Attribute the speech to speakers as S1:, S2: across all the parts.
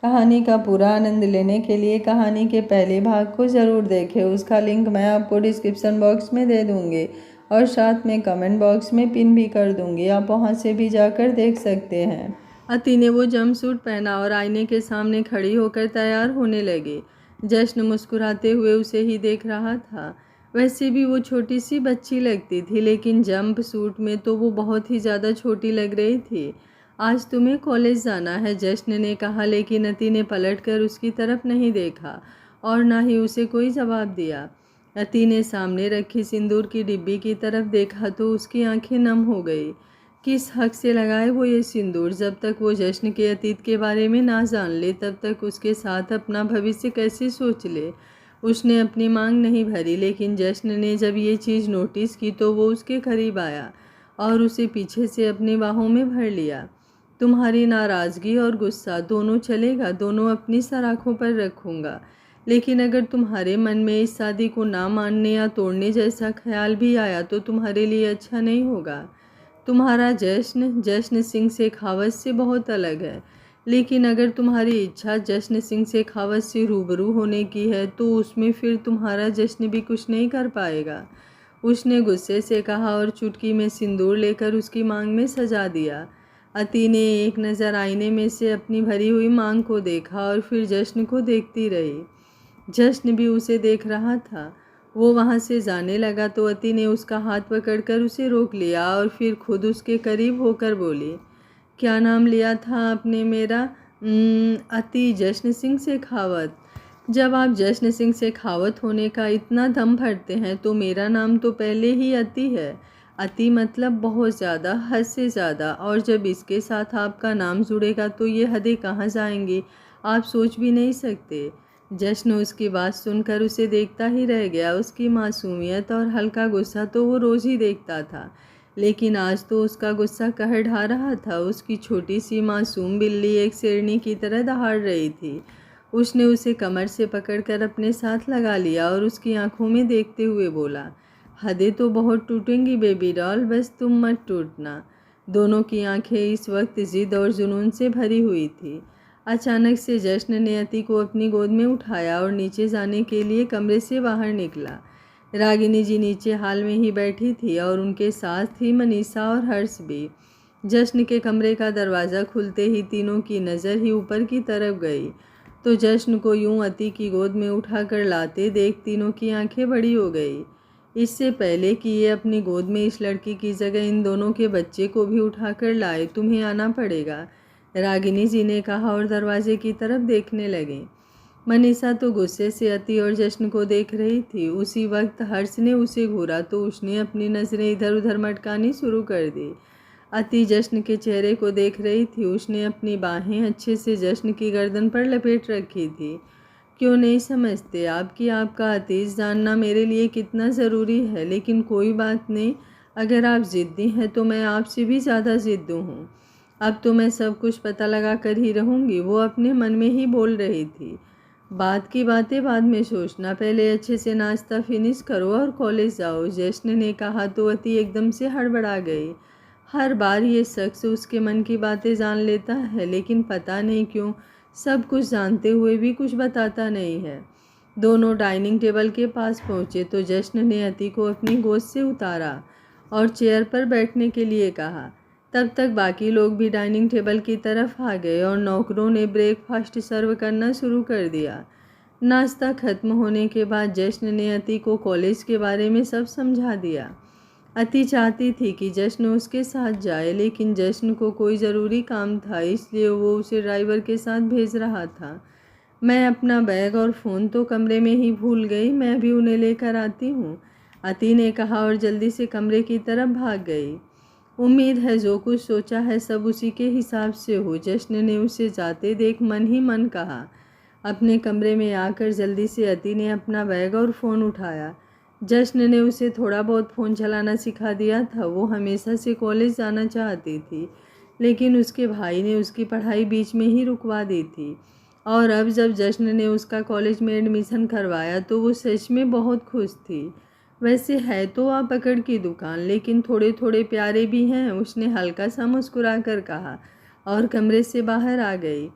S1: कहानी का पूरा आनंद लेने के लिए कहानी के पहले भाग को ज़रूर देखें। उसका लिंक मैं आपको डिस्क्रिप्शन बॉक्स में दे दूँगी और साथ में कमेंट बॉक्स में पिन भी कर दूँगी, आप वहाँ से भी जाकर देख सकते हैं। अति ने वो जंपसूट पहना और आईने के सामने खड़ी होकर तैयार होने लगी। जश्न मुस्कुराते हुए उसे ही देख रहा था। वैसे भी वो छोटी सी बच्ची लगती थी, लेकिन जंप सूट में तो वो बहुत ही ज़्यादा छोटी लग रही थी। आज तुम्हें कॉलेज जाना है, जश्न ने कहा, लेकिन अति ने पलटकर उसकी तरफ नहीं देखा और ना ही उसे कोई जवाब दिया। अति ने सामने रखी सिंदूर की डिब्बी की तरफ देखा तो उसकी आंखें नम हो गई। किस हक से लगाए वो ये सिंदूर? जब तक वो जश्न के अतीत के बारे में ना जान ले तब तक उसके साथ अपना भविष्य कैसे सोच ले? उसने अपनी मांग नहीं भरी, लेकिन जश्न ने जब ये चीज़ नोटिस की तो वो उसके करीब आया और उसे पीछे से अपनी बाहों में भर लिया। तुम्हारी नाराज़गी और गुस्सा दोनों चलेगा, दोनों अपनी सराखों पर रखूँगा, लेकिन अगर तुम्हारे मन में इस शादी को ना मानने या तोड़ने जैसा ख्याल भी आया तो तुम्हारे लिए अच्छा नहीं होगा। तुम्हारा जश्न जश्न सिंह शेखावत से बहुत अलग है, लेकिन अगर तुम्हारी इच्छा जश्न सिंह शेखावत से रूबरू होने की है तो उसमें फिर तुम्हारा जश्न भी कुछ नहीं कर पाएगा। उसने गुस्से से कहा और चुटकी में सिंदूर लेकर उसकी मांग में सजा दिया। अति ने एक नज़र आईने में से अपनी भरी हुई मांग को देखा और फिर जश्न को देखती रही। जश्न भी उसे देख रहा था। वो वहाँ से जाने लगा तो अति ने उसका हाथ पकड़कर उसे रोक लिया और फिर खुद उसके करीब होकर बोली, क्या नाम लिया था आपने मेरा? अति जश्न सिंह शेखावत। जब आप जश्न सिंह शेखावत होने का इतना दम भरते हैं तो मेरा नाम तो पहले ही अति है। अति मतलब बहुत ज़्यादा, हद से ज़्यादा, और जब इसके साथ आपका नाम जुड़ेगा तो ये हदें कहाँ जाएंगी, आप सोच भी नहीं सकते। जश्न उसकी बात सुनकर उसे देखता ही रह गया। उसकी मासूमियत और हल्का गुस्सा तो वो रोज़ ही देखता था, लेकिन आज तो उसका गुस्सा कहर ढा रहा था। उसकी छोटी सी मासूम बिल्ली एक शेरनी की तरह दहाड़ रही थी। उसने उसे कमर से पकड़कर अपने साथ लगा लिया और उसकी आंखों में देखते हुए बोला, हदें तो बहुत टूटेंगी बेबी डॉल, बस तुम मत टूटना। दोनों की आंखें इस वक्त जिद और जुनून से भरी हुई थी। अचानक से जश्न ने अति को अपनी गोद में उठाया और नीचे जाने के लिए कमरे से बाहर निकला। रागिनी जी नीचे हाल में ही बैठी थी और उनके साथ थी मनीषा और हर्ष भी। जश्न के कमरे का दरवाज़ा खुलते ही तीनों की नज़र ही ऊपर की तरफ गई तो जश्न को यूं अति की गोद में उठाकर लाते देख तीनों की आंखें बड़ी हो गई। इससे पहले कि ये अपनी गोद में इस लड़की की जगह इन दोनों के बच्चे को भी उठाकर लाए, तुम्हें आना पड़ेगा, रागिनी जी ने कहा और दरवाजे की तरफ देखने लगे। मनीषा तो गुस्से से अति और जश्न को देख रही थी। उसी वक्त हर्ष ने उसे घूरा तो उसने अपनी नज़रें इधर उधर मटकानी शुरू कर दी। अति जश्न के चेहरे को देख रही थी। उसने अपनी बाहें अच्छे से जश्न की गर्दन पर लपेट रखी थी। क्यों नहीं समझते आप कि आपका अतीत जानना मेरे लिए कितना ज़रूरी है? लेकिन कोई बात नहीं, अगर आप ज़िद्दी हैं तो मैं आपसे भी ज़्यादा ज़िद्दू हूँ। अब तो मैं सब कुछ पता लगा कर ही रहूँगी, वो अपने मन में ही बोल रही थी। बात की बातें बाद में सोचना, पहले अच्छे से नाश्ता फिनिश करो और कॉलेज जाओ, जश्न ने कहा तो अति एकदम से हड़बड़ा गई। हर बार ये शख्स उसके मन की बातें जान लेता है, लेकिन पता नहीं क्यों सब कुछ जानते हुए भी कुछ बताता नहीं है। दोनों डाइनिंग टेबल के पास पहुँचे तो जश्न ने अति को अपनी गोद से उतारा और चेयर पर बैठने के लिए कहा। तब तक बाकी लोग भी डाइनिंग टेबल की तरफ आ गए और नौकरों ने ब्रेकफास्ट सर्व करना शुरू कर दिया। नाश्ता खत्म होने के बाद जश्न ने अति को कॉलेज के बारे में सब समझा दिया। अति चाहती थी कि जश्न उसके साथ जाए, लेकिन जश्न को कोई ज़रूरी काम था, इसलिए वो उसे ड्राइवर के साथ भेज रहा था। मैं अपना बैग और फ़ोन तो कमरे में ही भूल गई, मैं भी उन्हें लेकर आती हूँ, अति ने कहा और जल्दी से कमरे की तरफ भाग गई। उम्मीद है जो कुछ सोचा है सब उसी के हिसाब से हो, जश्न ने उसे जाते देख मन ही मन कहा। अपने कमरे में आकर जल्दी से अति ने अपना बैग और फ़ोन उठाया। जश्न ने उसे थोड़ा बहुत फ़ोन चलाना सिखा दिया था। वो हमेशा से कॉलेज जाना चाहती थी, लेकिन उसके भाई ने उसकी पढ़ाई बीच में ही रुकवा दी थी और अब जब जश्न ने उसका कॉलेज में एडमिशन करवाया तो वो सच में बहुत खुश थी। वैसे है तो आप पकड़ की दुकान, लेकिन थोड़े थोड़े प्यारे भी हैं, उसने हल्का सा मुस्कुरा कर कहा और कमरे से बाहर आ गई।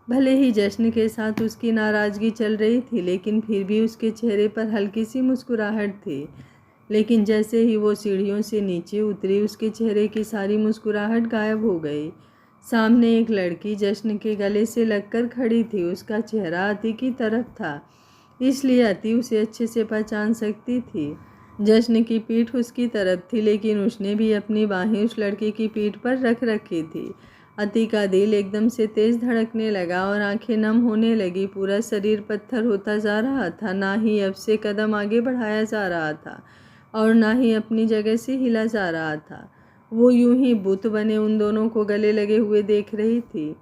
S1: भले ही जश्न के साथ उसकी नाराज़गी चल रही थी, लेकिन फिर भी उसके चेहरे पर हल्की सी मुस्कुराहट थी। लेकिन जैसे ही वो सीढ़ियों से नीचे उतरी, उसके चेहरे की सारी मुस्कुराहट गायब हो गई। सामने एक लड़की जश्न के गले से लगकर खड़ी थी। उसका चेहरा अति की तरफ था, इसलिए अति उसे अच्छे से पहचान सकती थी। जश्न की पीठ उसकी तरफ थी, लेकिन उसने भी अपनी बाहें उस लड़के की पीठ पर रख रखी थी। अति का दिल एकदम से तेज धड़कने लगा और आंखें नम होने लगी। पूरा शरीर पत्थर होता जा रहा था। ना ही अब से कदम आगे बढ़ाया जा रहा था और ना ही अपनी जगह से हिला जा रहा था। वो यूं ही बुत बने उन दोनों को गले लगे हुए देख रही थी।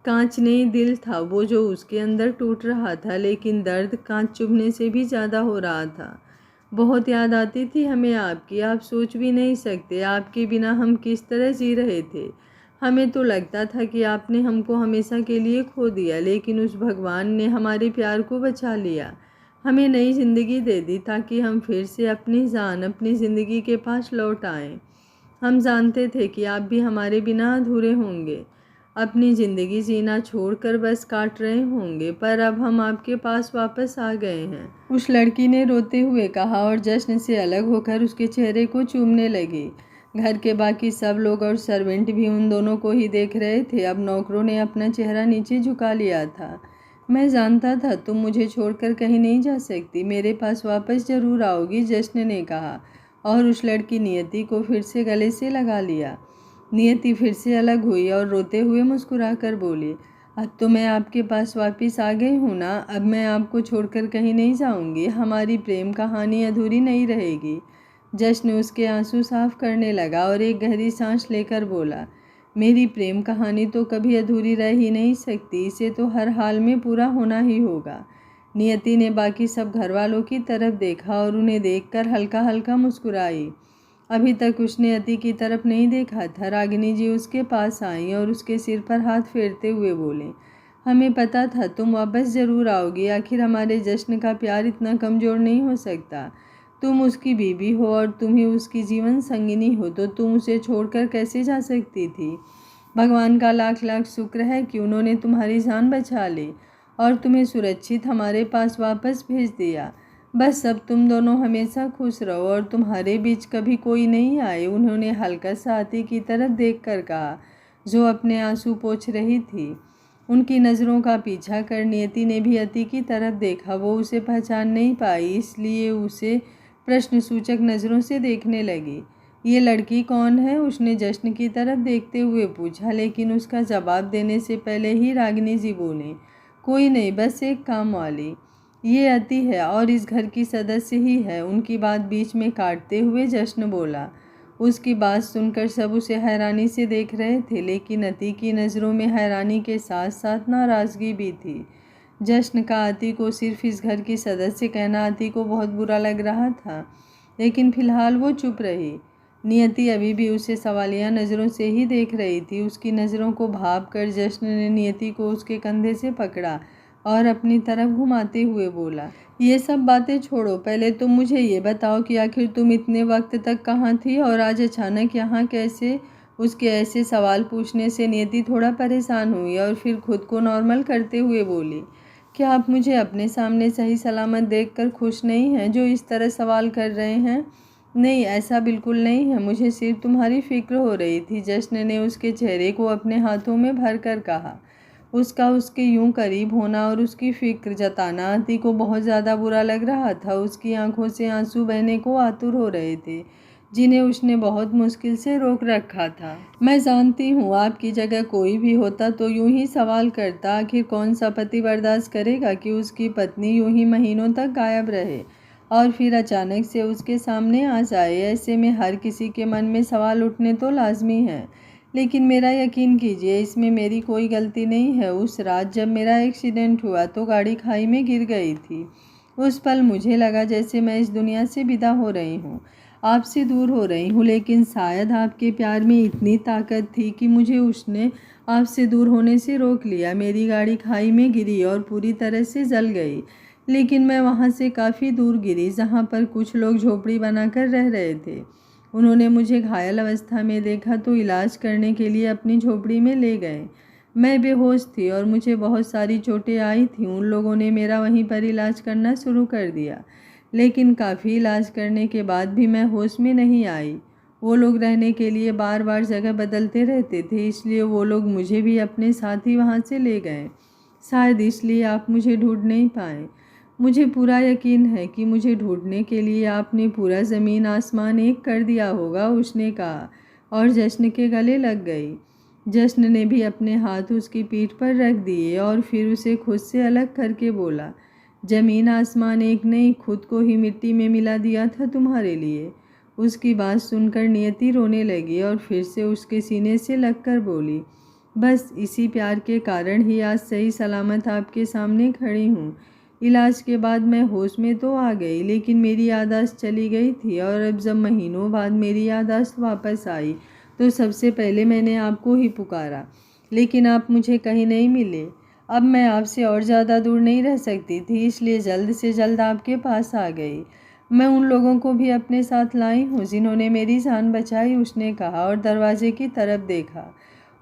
S1: कांच नहीं, दिल था वो जो उसके अंदर टूट रहा था, लेकिन दर्द कांच चुभने से भी ज़्यादा हो रहा था। बहुत याद आती थी हमें आपकी, आप सोच भी नहीं सकते आपके बिना हम किस तरह जी रहे थे। हमें तो लगता था कि आपने हमको हमेशा के लिए खो दिया, लेकिन उस भगवान ने हमारे प्यार को बचा लिया, हमें नई ज़िंदगी दे दी ताकि हम फिर से अपनी जान, अपनी ज़िंदगी के पास लौट आएं। हम जानते थे कि आप भी हमारे बिना अधूरे होंगे, अपनी ज़िंदगी जीना छोड़कर बस काट रहे होंगे, पर अब हम आपके पास वापस आ गए हैं। उस लड़की ने रोते हुए कहा और जश्न से अलग होकर उसके चेहरे को चूमने लगी। घर के बाकी सब लोग और सर्वेंट भी उन दोनों को ही देख रहे थे। अब नौकरों ने अपना चेहरा नीचे झुका लिया था। मैं जानता था तुम मुझे छोड़कर कहीं नहीं जा सकती, मेरे पास वापस ज़रूर आओगी, जश्न ने कहा और उस लड़की नियति को फिर से गले से लगा लिया। नियति फिर से अलग हुई और रोते हुए मुस्कुरा कर बोली, अब तो मैं आपके पास वापस आ गई हूँ ना, अब मैं आपको छोड़कर कहीं नहीं जाऊँगी, हमारी प्रेम कहानी अधूरी नहीं रहेगी। जश्न उसके आंसू साफ करने लगा और एक गहरी सांस लेकर बोला, मेरी प्रेम कहानी तो कभी अधूरी रह ही नहीं सकती, इसे तो हर हाल में पूरा होना ही होगा। नियति ने बाकी सब घर वालों की तरफ देखा और उन्हें देखकर हल्का हल्का मुस्कुराई। अभी तक उसने अति की तरफ नहीं देखा था। रागिनी जी उसके पास आईं और उसके सिर पर हाथ फेरते हुए बोले, हमें पता था तुम वापस ज़रूर आओगी, आखिर हमारे जश्न का प्यार इतना कमज़ोर नहीं हो सकता। तुम उसकी बीवी हो और तुम ही उसकी जीवन संगिनी हो, तो तुम उसे छोड़कर कैसे जा सकती थी। भगवान का लाख लाख शुक्र है कि उन्होंने तुम्हारी जान बचा ली और तुम्हें सुरक्षित हमारे पास वापस भेज दिया। बस अब तुम दोनों हमेशा खुश रहो और तुम्हारे बीच कभी कोई नहीं आए। उन्होंने हल्का सा अति की तरफ देखकर कहा, जो अपने आंसू पोंछ रही थी। उनकी नज़रों का पीछा कर नियति ने भी अति की तरफ देखा। वो उसे पहचान नहीं पाई, इसलिए उसे प्रश्नसूचक नज़रों से देखने लगी। ये लड़की कौन है? उसने जश्न की तरफ देखते हुए पूछा, लेकिन उसका जवाब देने से पहले ही रागिनी जी बोले, कोई नहीं, बस एक काम वाली। ये अति है और इस घर की सदस्य ही है। उनकी बात बीच में काटते हुए जश्न बोला। उसकी बात सुनकर सब उसे हैरानी से देख रहे थे, लेकिन अति की नज़रों में हैरानी के साथ साथ नाराज़गी भी थी। जश्न का अति को सिर्फ इस घर की सदस्य कहना अति को बहुत बुरा लग रहा था, लेकिन फिलहाल वो चुप रही। नियति अभी भी उसे सवालिया नज़रों से ही देख रही थी। उसकी नज़रों को भाप कर जश्न ने नियति को उसके कंधे से पकड़ा और अपनी तरफ घुमाते हुए बोला, ये सब बातें छोड़ो, पहले तुम मुझे ये बताओ कि आखिर तुम इतने वक्त तक कहाँ थी और आज अचानक यहाँ कैसे। उसके ऐसे सवाल पूछने से नियति थोड़ा परेशान हुई और फिर खुद को नॉर्मल करते हुए बोली, क्या आप मुझे अपने सामने सही सलामत देखकर खुश नहीं हैं जो इस तरह सवाल कर रहे हैं? नहीं, ऐसा बिल्कुल नहीं है, मुझे सिर्फ तुम्हारी फिक्र हो रही थी। जश्न ने उसके चेहरे को अपने हाथों में भर कर कहा। उसका उसके यूं करीब होना और उसकी फिक्र जताना अति को बहुत ज़्यादा बुरा लग रहा था। उसकी आंखों से आंसू बहने को आतुर हो रहे थे, जिन्हें उसने बहुत मुश्किल से रोक रखा था। मैं जानती हूँ आपकी जगह कोई भी होता तो यूं ही सवाल करता। आखिर कौन सा पति बर्दाश्त करेगा कि उसकी पत्नी यूं ही महीनों तक गायब रहे और फिर अचानक से उसके सामने आ जाए। ऐसे में हर किसी के मन में सवाल उठने तो लाजमी है, लेकिन मेरा यकीन कीजिए, इसमें मेरी कोई गलती नहीं है। उस रात जब मेरा एक्सीडेंट हुआ तो गाड़ी खाई में गिर गई थी। उस पल मुझे लगा जैसे मैं इस दुनिया से विदा हो रही हूँ, आपसे दूर हो रही हूँ, लेकिन शायद आपके प्यार में इतनी ताकत थी कि मुझे उसने आपसे दूर होने से रोक लिया। मेरी गाड़ी खाई में गिरी और पूरी तरह से जल गई, लेकिन मैं वहाँ से काफ़ी दूर गिरी जहाँ पर कुछ लोग झोपड़ी बनाकर रह रहे थे। उन्होंने मुझे घायल अवस्था में देखा तो इलाज करने के लिए अपनी झोपड़ी में ले गए। मैं बेहोश थी और मुझे बहुत सारी चोटें आई थीं। उन लोगों ने मेरा वहीं पर इलाज करना शुरू कर दिया, लेकिन काफ़ी इलाज करने के बाद भी मैं होश में नहीं आई। वो लोग रहने के लिए बार बार जगह बदलते रहते थे, इसलिए वो लोग मुझे भी अपने साथ ही वहाँ से ले गए। शायद इसलिए आप मुझे ढूंढ नहीं पाए। मुझे पूरा यकीन है कि मुझे ढूंढने के लिए आपने पूरा ज़मीन आसमान एक कर दिया होगा, उसने कहा और जश्न के गले लग गई। जश्न ने भी अपने हाथ उसकी पीठ पर रख दिए और फिर उसे खुद से अलग करके बोला, ज़मीन आसमान एक नहीं, खुद को ही मिट्टी में मिला दिया था तुम्हारे लिए। उसकी बात सुनकर नियति रोने लगी और फिर से उसके सीने से लगकर बोली, बस इसी प्यार के कारण ही आज सही सलामत आपके सामने खड़ी हूँ। इलाज के बाद मैं होश में तो आ गई, लेकिन मेरी याददाश्त चली गई थी और अब जब महीनों बाद मेरी याददाश्त वापस आई तो सबसे पहले मैंने आपको ही पुकारा, लेकिन आप मुझे कहीं नहीं मिले। अब मैं आपसे और ज़्यादा दूर नहीं रह सकती थी, इसलिए जल्द से जल्द आपके पास आ गई। मैं उन लोगों को भी अपने साथ लाई हूँ जिन्होंने मेरी जान बचाई, उसने कहा और दरवाजे की तरफ देखा।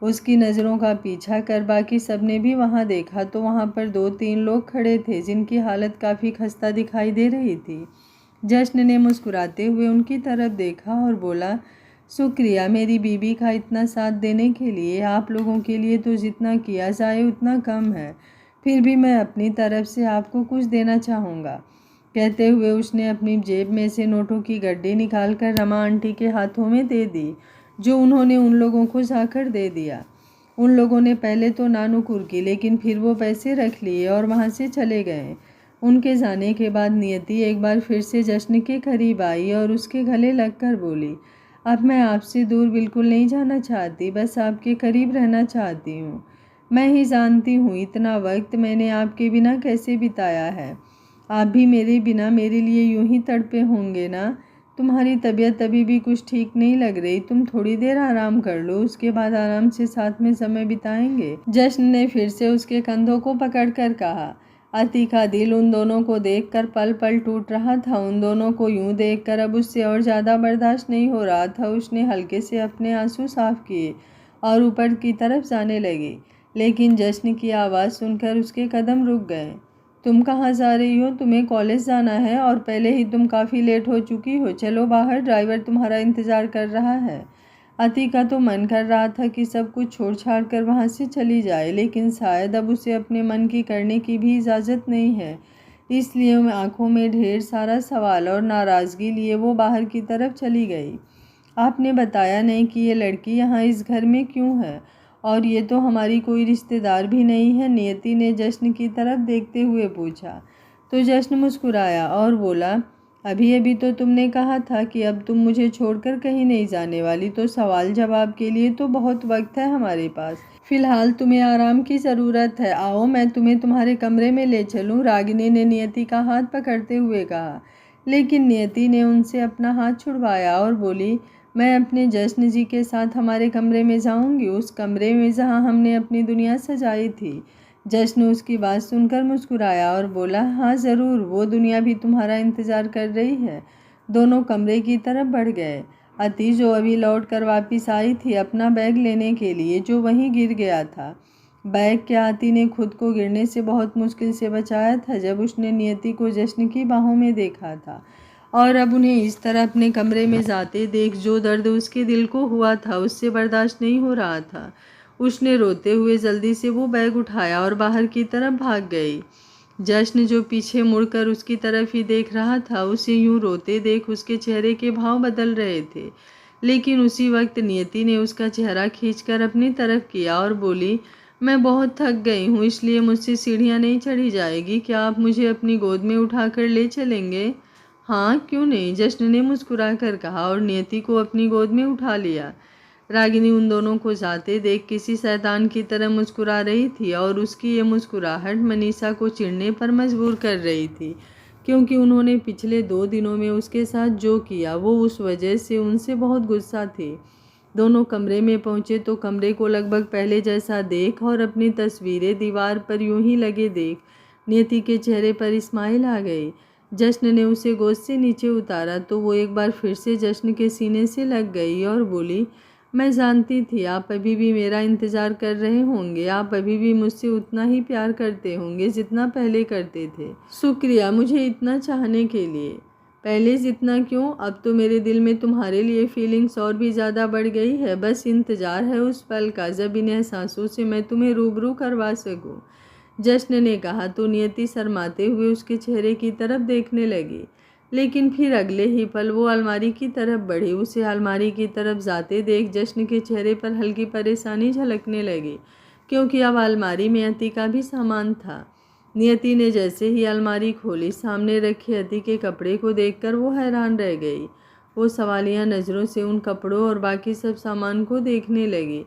S1: उसकी नज़रों का पीछा कर बाकी सबने भी वहाँ देखा तो वहाँ पर 2-3 लोग खड़े थे जिनकी हालत काफ़ी खस्ता दिखाई दे रही थी। जश्न ने मुस्कुराते हुए उनकी तरफ देखा और बोला, शुक्रिया मेरी बीबी का इतना साथ देने के लिए। आप लोगों के लिए तो जितना किया जाए उतना कम है, फिर भी मैं अपनी तरफ से आपको कुछ देना चाहूँगा। कहते हुए उसने अपनी जेब में से नोटों की गड्डी निकालकर रमा आंटी के हाथों में दे दी, जो उन्होंने उन लोगों को जाकर दे दिया। उन लोगों ने पहले तो नानुकुर की, लेकिन फिर वो पैसे रख लिए और वहाँ से चले गए। उनके जाने के बाद नियति एक बार फिर से जश्न के करीब आई और उसके गले लगकर बोली, अब मैं आपसे दूर बिल्कुल नहीं जाना चाहती, बस आपके करीब रहना चाहती हूँ। मैं ही जानती हूँ इतना वक्त मैंने आपके बिना कैसे बिताया है। आप भी मेरे बिना मेरे लिए यूं ही तड़पे होंगे ना। तुम्हारी तबीयत अभी भी कुछ ठीक नहीं लग रही, तुम थोड़ी देर आराम कर लो, उसके बाद आराम से साथ में समय बिताएंगे। जश्न ने फिर से उसके कंधों को पकड़कर कहा। अति का दिल उन दोनों को देखकर पल पल टूट रहा था। उन दोनों को यूं देखकर अब उससे और ज़्यादा बर्दाश्त नहीं हो रहा था। उसने हल्के से अपने आंसू साफ किए और ऊपर की तरफ जाने लगी, लेकिन जश्न की आवाज़ सुनकर उसके कदम रुक गए। तुम कहाँ जा रही हो? तुम्हें कॉलेज जाना है और पहले ही तुम काफ़ी लेट हो चुकी हो। चलो बाहर, ड्राइवर तुम्हारा इंतज़ार कर रहा है। अति का तो मन कर रहा था कि सब कुछ छोड़ छाड़ कर वहाँ से चली जाए, लेकिन शायद अब उसे अपने मन की करने की भी इजाज़त नहीं है। इसलिए आंखों में ढेर सारा सवाल और नाराज़गी लिए वो बाहर की तरफ चली गई। आपने बताया नहीं कि ये लड़की यहाँ इस घर में क्यों है, और ये तो हमारी कोई रिश्तेदार भी नहीं है, नियति ने जश्न की तरफ देखते हुए पूछा। तो जश्न मुस्कुराया और बोला, अभी अभी तो तुमने कहा था कि अब तुम मुझे छोड़कर कहीं नहीं जाने वाली, तो सवाल जवाब के लिए तो बहुत वक्त है हमारे पास। फिलहाल तुम्हें आराम की ज़रूरत है, आओ मैं तुम्हें तुम्हारे कमरे में ले चलूँ, रागिनी ने नियति का हाथ पकड़ते हुए कहा। लेकिन नियति ने उनसे अपना हाथ छुड़वाया और बोली, मैं अपने जश्न जी के साथ हमारे कमरे में जाऊंगी, उस कमरे में जहां हमने अपनी दुनिया सजाई थी। जश्न उसकी बात सुनकर मुस्कुराया और बोला, हाँ ज़रूर, वो दुनिया भी तुम्हारा इंतज़ार कर रही है। दोनों कमरे की तरफ बढ़ गए। अति, जो अभी लौट कर वापिस आई थी अपना बैग लेने के लिए, जो वहीं गिर गया था। बैग क्या अति ने खुद को गिरने से बहुत मुश्किल से बचाया था जब उसने नियति को जश्न की बाहों में देखा था, और अब उन्हें इस तरह अपने कमरे में जाते देख जो दर्द उसके दिल को हुआ था उससे बर्दाश्त नहीं हो रहा था। उसने रोते हुए जल्दी से वो बैग उठाया और बाहर की तरफ भाग गई। जश्न, जो पीछे मुड़कर उसकी तरफ ही देख रहा था, उसे यूं रोते देख उसके चेहरे के भाव बदल रहे थे। लेकिन उसी वक्त नियति ने उसका चेहरा खींचकर अपनी तरफ किया और बोली, मैं बहुत थक गई हूँ, इसलिए मुझसे सीढ़ियाँ नहीं चढ़ी जाएगी। क्या आप मुझे अपनी गोद में उठाकर ले चलेंगे? हाँ, क्यों नहीं, जश्न ने मुस्कुराकर कहा और नियति को अपनी गोद में उठा लिया। रागिनी उन दोनों को जाते देख किसी शैतान की तरह मुस्कुरा रही थी और उसकी ये मुस्कुराहट मनीषा को चिढ़ने पर मजबूर कर रही थी, क्योंकि उन्होंने पिछले 2 दिनों में उसके साथ जो किया वो उस वजह से उनसे बहुत गुस्सा थी। दोनों कमरे में पहुंचे तो कमरे को लगभग पहले जैसा देख और अपनी तस्वीरें दीवार पर यूं ही लगे देख नियति के चेहरे पर स्माइल आ गई। जश्न ने उसे गोद से नीचे उतारा तो वो एक बार फिर से जश्न के सीने से लग गई और बोली, मैं जानती थी आप अभी भी मेरा इंतज़ार कर रहे होंगे, आप अभी भी मुझसे उतना ही प्यार करते होंगे जितना पहले करते थे। शुक्रिया मुझे इतना चाहने के लिए। पहले जितना क्यों, अब तो मेरे दिल में तुम्हारे लिए फीलिंग्स और भी ज़्यादा बढ़ गई है। बस इंतज़ार है उस पल का जब इन एहसासों से मैं तुम्हें रूबरू करवा सकूं। जश्न ने कहा तो नियति शर्माते हुए उसके चेहरे की तरफ देखने लगी, लेकिन फिर अगले ही पल वो अलमारी की तरफ बढ़ी। उसे अलमारी की तरफ जाते देख जश्न के चेहरे पर हल्की परेशानी झलकने लगी, क्योंकि अब अलमारी में अति का भी सामान था। नियति ने जैसे ही अलमारी खोली, सामने रखे अति के कपड़े को देखकर वो हैरान रह गई। वो सवालिया नज़रों से उन कपड़ों और बाकी सब सामान को देखने लगी,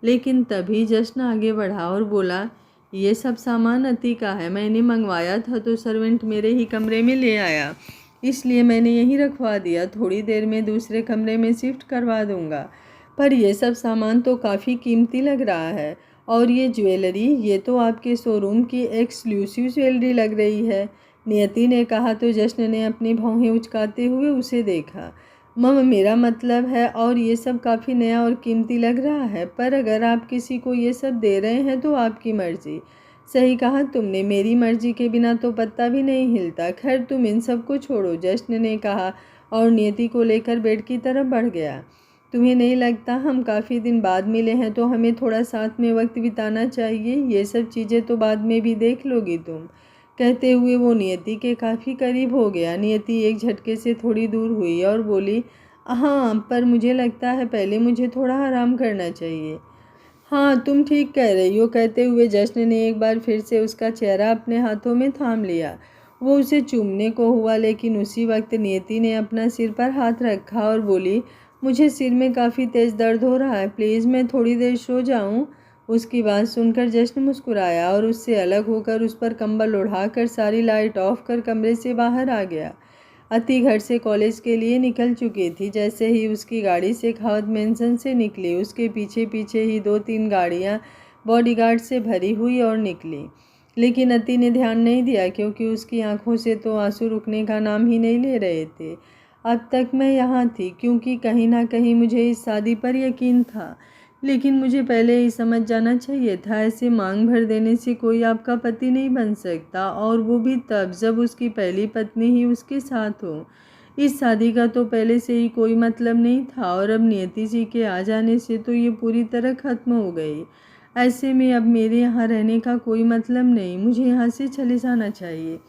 S1: लेकिन तभी जश्न आगे बढ़ा और बोला, ये सब सामान अति का है। मैंने मंगवाया था तो सर्वेंट मेरे ही कमरे में ले आया, इसलिए मैंने यहीं रखवा दिया। थोड़ी देर में दूसरे कमरे में शिफ्ट करवा दूंगा। पर यह सब सामान तो काफ़ी कीमती लग रहा है, और ये ज्वेलरी, ये तो आपके शोरूम की एक्सक्लूसिव ज्वेलरी लग रही है। नियति ने कहा तो जश्न ने अपनी भौहें उचकाते हुए उसे देखा। मम मेरा मतलब है, और ये सब काफ़ी नया और कीमती लग रहा है, पर अगर आप किसी को ये सब दे रहे हैं तो आपकी मर्ज़ी। सही कहा तुमने, मेरी मर्जी के बिना तो पत्ता भी नहीं हिलता। खैर तुम इन सब को छोड़ो, जश्न ने कहा और नियति को लेकर बेड की तरफ बढ़ गया। तुम्हें नहीं लगता हम काफ़ी दिन बाद मिले हैं तो हमें थोड़ा साथ में वक्त बिताना चाहिए? ये सब चीज़ें तो बाद में भी देख लोगी तुम। कहते हुए वो नियति के काफ़ी करीब हो गया। नियति एक झटके से थोड़ी दूर हुई और बोली, हाँ पर मुझे लगता है पहले मुझे थोड़ा आराम करना चाहिए। हाँ तुम ठीक कह रही हो। कहते हुए जश्न ने एक बार फिर से उसका चेहरा अपने हाथों में थाम लिया। वो उसे चूमने को हुआ, लेकिन उसी वक्त नियति ने अपना सिर पर हाथ रखा और बोली, मुझे सिर में काफ़ी तेज़ दर्द हो रहा है, प्लीज़ मैं थोड़ी देर सो जाऊँ। उसकी बात सुनकर जश्न मुस्कुराया और उससे अलग होकर उस पर कंबल ओढ़ाकर सारी लाइट ऑफ कर कमरे से बाहर आ गया। अति घर से कॉलेज के लिए निकल चुकी थी। जैसे ही उसकी गाड़ी शेखावत मेंशन से निकली, उसके पीछे पीछे ही 2-3 गाड़ियां बॉडीगार्ड से भरी हुई और निकली। लेकिन अति ने ध्यान नहीं दिया, क्योंकि उसकी आंखों से तो आंसू रुकने का नाम ही नहीं ले रहे थे। अब तक मैं यहाँ थी क्योंकि कहीं ना कहीं मुझे इस शादी पर यकीन था, लेकिन मुझे पहले ही समझ जाना चाहिए था। ऐसे मांग भर देने से कोई आपका पति नहीं बन सकता, और वो भी तब जब उसकी पहली पत्नी ही उसके साथ हो। इस शादी का तो पहले से ही कोई मतलब नहीं था, और अब नियति जी के आ जाने से तो ये पूरी तरह ख़त्म हो गई। ऐसे में अब मेरे यहाँ रहने का कोई मतलब नहीं, मुझे यहाँ से चले जाना चाहिए।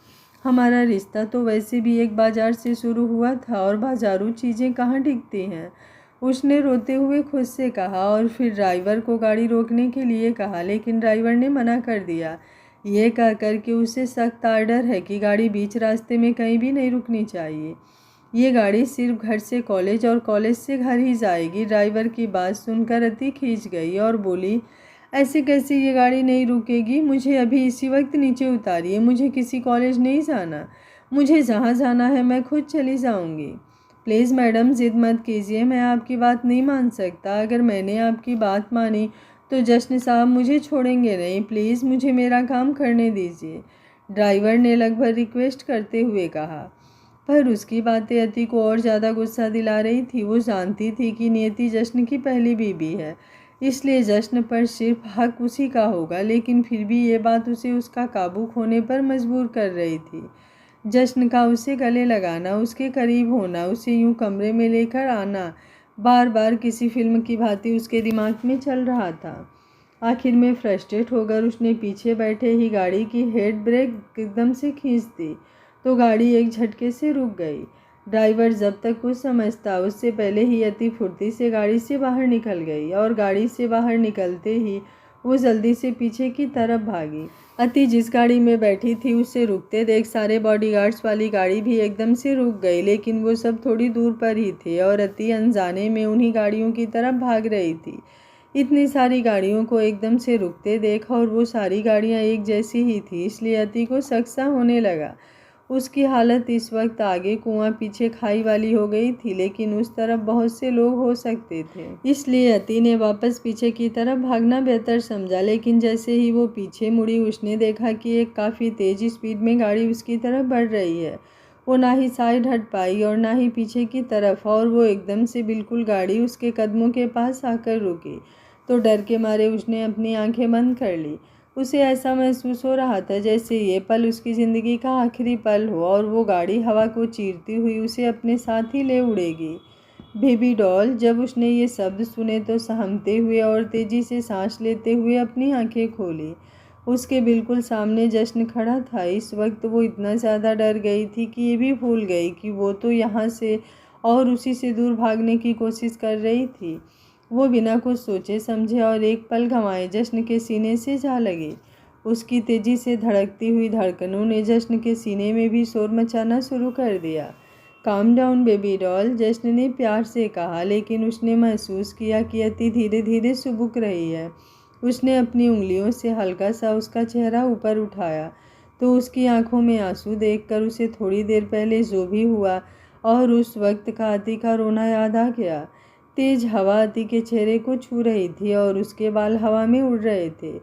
S1: हमारा रिश्ता तो वैसे भी एक बाज़ार से शुरू हुआ था, और बाजारू चीज़ें कहाँ टिकती हैं, उसने रोते हुए खुद से कहा। और फिर ड्राइवर को गाड़ी रोकने के लिए कहा, लेकिन ड्राइवर ने मना कर दिया, ये कहकर कि उसे सख्त आर्डर है कि गाड़ी बीच रास्ते में कहीं भी नहीं रुकनी चाहिए। ये गाड़ी सिर्फ घर से कॉलेज और कॉलेज से घर ही जाएगी। ड्राइवर की बात सुनकर अति खींच गई और बोली, ऐसे कैसे ये गाड़ी नहीं रुकेगी? मुझे अभी इसी वक्त नीचे उतारिए, मुझे किसी कॉलेज नहीं जाना, मुझे जहाँ जाना है मैं खुद चली जाऊँगी। प्लीज़ मैडम ज़िद मत कीजिए, मैं आपकी बात नहीं मान सकता। अगर मैंने आपकी बात मानी तो जश्न साहब मुझे छोड़ेंगे नहीं। प्लीज़ मुझे मेरा काम करने दीजिए, ड्राइवर ने लगभग रिक्वेस्ट करते हुए कहा। पर उसकी बातें अति को और ज़्यादा गुस्सा दिला रही थी। वो जानती थी कि नियति जश्न की पहली बीवी है, इसलिए जश्न पर सिर्फ हक उसी का होगा, लेकिन फिर भी ये बात उसे उसका काबू खोने पर मजबूर कर रही थी। जश्न का उसे गले लगाना, उसके करीब होना, उसे यूं कमरे में लेकर आना बार बार किसी फिल्म की भांति उसके दिमाग में चल रहा था। आखिर में फ्रस्ट्रेट होकर उसने पीछे बैठे ही गाड़ी की हेड ब्रेक एकदम से खींच दी, तो गाड़ी एक झटके से रुक गई। ड्राइवर जब तक कुछ समझता उससे पहले ही अति फुर्ती से गाड़ी से बाहर निकल गई, और गाड़ी से बाहर निकलते ही वो जल्दी से पीछे की तरफ भागी। अति जिस गाड़ी में बैठी थी उसे रुकते देख सारे बॉडीगार्ड्स वाली गाड़ी भी एकदम से रुक गई, लेकिन वो सब थोड़ी दूर पर ही थे, और अति अनजाने में उन्हीं गाड़ियों की तरफ भाग रही थी। इतनी सारी गाड़ियों को एकदम से रुकते देखा, और वो सारी गाड़ियाँ एक जैसी ही थी, इसलिए अति को शक सा होने लगा। उसकी हालत इस वक्त आगे कुआं पीछे खाई वाली हो गई थी, लेकिन उस तरफ बहुत से लोग हो सकते थे, इसलिए अति ने वापस पीछे की तरफ भागना बेहतर समझा। लेकिन जैसे ही वो पीछे मुड़ी, उसने देखा कि एक काफ़ी तेज़ स्पीड में गाड़ी उसकी तरफ बढ़ रही है। वो ना ही साइड हट पाई और ना ही पीछे की तरफ, और वो एकदम से बिल्कुल गाड़ी उसके कदमों के पास आकर रुकी। तो डर के मारे उसने अपनी आंखें बंद कर ली। उसे ऐसा महसूस हो रहा था जैसे ये पल उसकी ज़िंदगी का आखिरी पल हो और वो गाड़ी हवा को चीरती हुई उसे अपने साथ ही ले उड़ेगी। बेबी डॉल, जब उसने ये शब्द सुने तो सहमते हुए और तेज़ी से सांस लेते हुए अपनी आंखें खोली। उसके बिल्कुल सामने जश्न खड़ा था। इस वक्त वो इतना ज़्यादा डर गई थी कि ये भी भूल गई कि वो तो यहाँ से और उसी से दूर भागने की कोशिश कर रही थी। वो बिना कुछ सोचे समझे और एक पल गंवाए जश्न के सीने से जा लगी। उसकी तेज़ी से धड़कती हुई धड़कनों ने जश्न के सीने में भी शोर मचाना शुरू कर दिया। काम डाउन बेबी डॉल, जश्न ने प्यार से कहा, लेकिन उसने महसूस किया कि अति धीरे धीरे सुबक रही है। उसने अपनी उंगलियों से हल्का सा उसका चेहरा ऊपर उठाया तो उसकी आंखों में आंसू देखकर उसे थोड़ी देर पहले जो भी हुआ और उस वक्त का अति का रोना याद आ गया। तेज हवा अति के चेहरे को छू रही थी और उसके बाल हवा में उड़ रहे थे।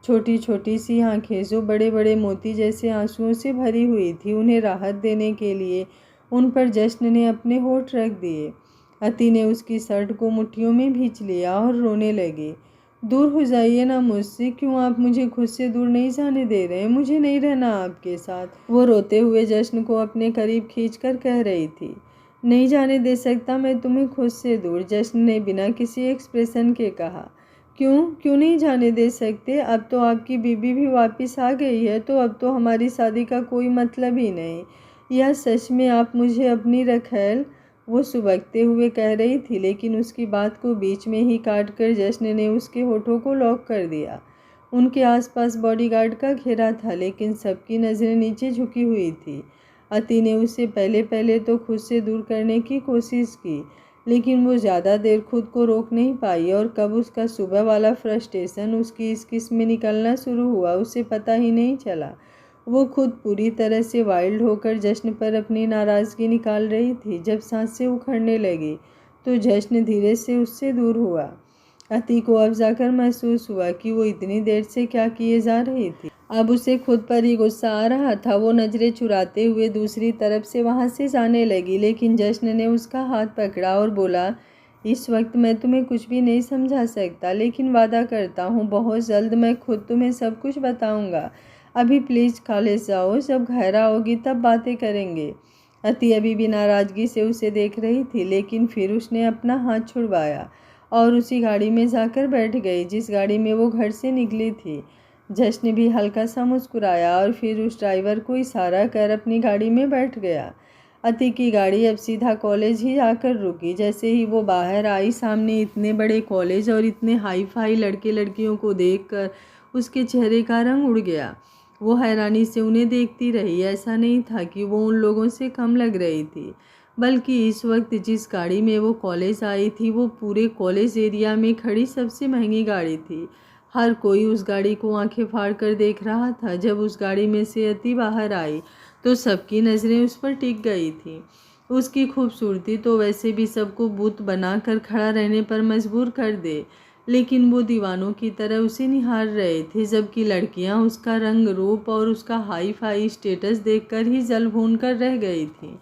S1: छोटी छोटी सी आंखें जो बड़े बड़े मोती जैसे आंसुओं से भरी हुई थी, उन्हें राहत देने के लिए उन पर जश्न ने अपने होठ रख दिए। अति ने उसकी शर्ट को मुट्ठियों में भींच लिया और रोने लगी। दूर हो जाइए ना मुझसे, क्यों आप मुझे खुद से दूर नहीं जाने दे रहे हैं? मुझे नहीं रहना आपके साथ, वो रोते हुए जश्न को अपने करीब खींचकर कह रही थी। नहीं जाने दे सकता मैं तुम्हें खुद से दूर, जश्न ने बिना किसी एक्सप्रेशन के कहा। क्यों क्यों नहीं जाने दे सकते? अब तो आपकी बीबी भी वापस आ गई है, तो अब तो हमारी शादी का कोई मतलब ही नहीं। या सच में आप मुझे अपनी रखेल, वो सुबकते हुए कह रही थी, लेकिन उसकी बात को बीच में ही काटकर जश्न ने उसके होठों को लॉक कर दिया। उनके आसपास बॉडीगार्ड का घेरा था, लेकिन सबकी नज़रें नीचे झुकी हुई थी। अति ने उसे पहले पहले तो खुद से दूर करने की कोशिश की, लेकिन वो ज़्यादा देर खुद को रोक नहीं पाई और कब उसका सुबह वाला फ्रस्ट्रेशन उसकी इस किस में निकलना शुरू हुआ उसे पता ही नहीं चला। वो खुद पूरी तरह से वाइल्ड होकर जश्न पर अपनी नाराज़गी निकाल रही थी। जब सांसें उखड़ने लगी तो जश्न धीरे से उससे दूर हुआ। अति को अब जाकर महसूस हुआ कि वो इतनी देर से क्या किए जा रही थी। अब उसे खुद पर ही गुस्सा आ रहा था। वो नज़रें चुराते हुए दूसरी तरफ से वहाँ से जाने लगी, लेकिन जश्न ने उसका हाथ पकड़ा और बोला, इस वक्त मैं तुम्हें कुछ भी नहीं समझा सकता, लेकिन वादा करता हूँ बहुत जल्द मैं खुद तुम्हें सब कुछ बताऊँगा। अभी प्लीज़ कॉलेज जाओ, जब घर आओगी तब बातें करेंगे। अति अभी भी नाराज़गी से उसे देख रही थी, लेकिन फिर उसने अपना हाथ छुड़वाया और उसी गाड़ी में जाकर बैठ गई जिस गाड़ी में वो घर से निकली थी। जश्न भी हल्का सा मुस्कुराया और फिर उस ड्राइवर को इशारा कर अपनी गाड़ी में बैठ गया। अति की गाड़ी अब सीधा कॉलेज ही आकर रुकी। जैसे ही वो बाहर आई, सामने इतने बड़े कॉलेज और इतने हाई फाई लड़के लड़कियों को देखकर उसके चेहरे का रंग उड़ गया। वो हैरानी से उन्हें देखती रही। ऐसा नहीं था कि वो उन लोगों से कम लग रही थी, बल्कि इस वक्त जिस गाड़ी में वो कॉलेज आई थी वो पूरे कॉलेज एरिया में खड़ी सबसे महंगी गाड़ी थी। हर कोई उस गाड़ी को आंखें फाड़ कर देख रहा था। जब उस गाड़ी में से अति बाहर आई तो सबकी नज़रें उस पर टिक गई थी। उसकी खूबसूरती तो वैसे भी सबको बुत बनाकर खड़ा रहने पर मजबूर कर दे, लेकिन वो दीवानों की तरह उसे निहार रहे थे, जबकि लड़कियां उसका रंग रूप और उसका हाई फाई स्टेटस देखकर ही जल भून कर रह गई थी।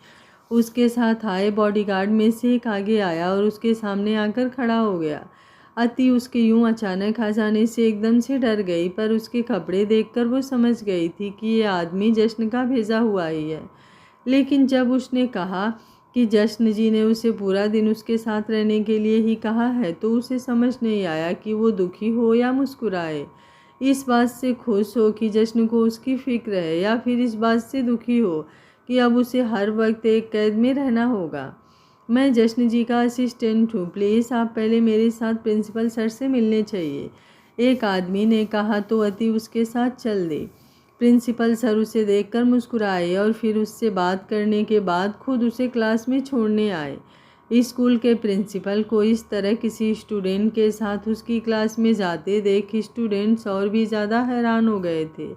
S1: उसके साथ आए बॉडीगार्ड में से एक आगे आया और उसके सामने आकर खड़ा हो गया। अति उसके यूं अचानक आ जाने से एकदम से डर गई, पर उसके कपड़े देखकर वो समझ गई थी कि ये आदमी जश्न का भेजा हुआ ही है। लेकिन जब उसने कहा कि जश्न जी ने उसे पूरा दिन उसके साथ रहने के लिए ही कहा है, तो उसे समझ नहीं आया कि वो दुखी हो या मुस्कुराए। इस बात से खुश हो कि जश्न को उसकी फिक्र है, या फिर इस बात से दुखी हो कि अब उसे हर वक्त एक कैद में रहना होगा। मैं जश्न जी का असिस्टेंट हूँ, प्लीज़ आप पहले मेरे साथ प्रिंसिपल सर से मिलने चाहिए, एक आदमी ने कहा तो अति उसके साथ चल दी। प्रिंसिपल सर उसे देखकर मुस्कुराए और फिर उससे बात करने के बाद खुद उसे क्लास में छोड़ने आए। स्कूल के प्रिंसिपल को इस तरह किसी स्टूडेंट के साथ उसकी क्लास में जाते देख स्टूडेंट्स और भी ज़्यादा हैरान हो गए थे।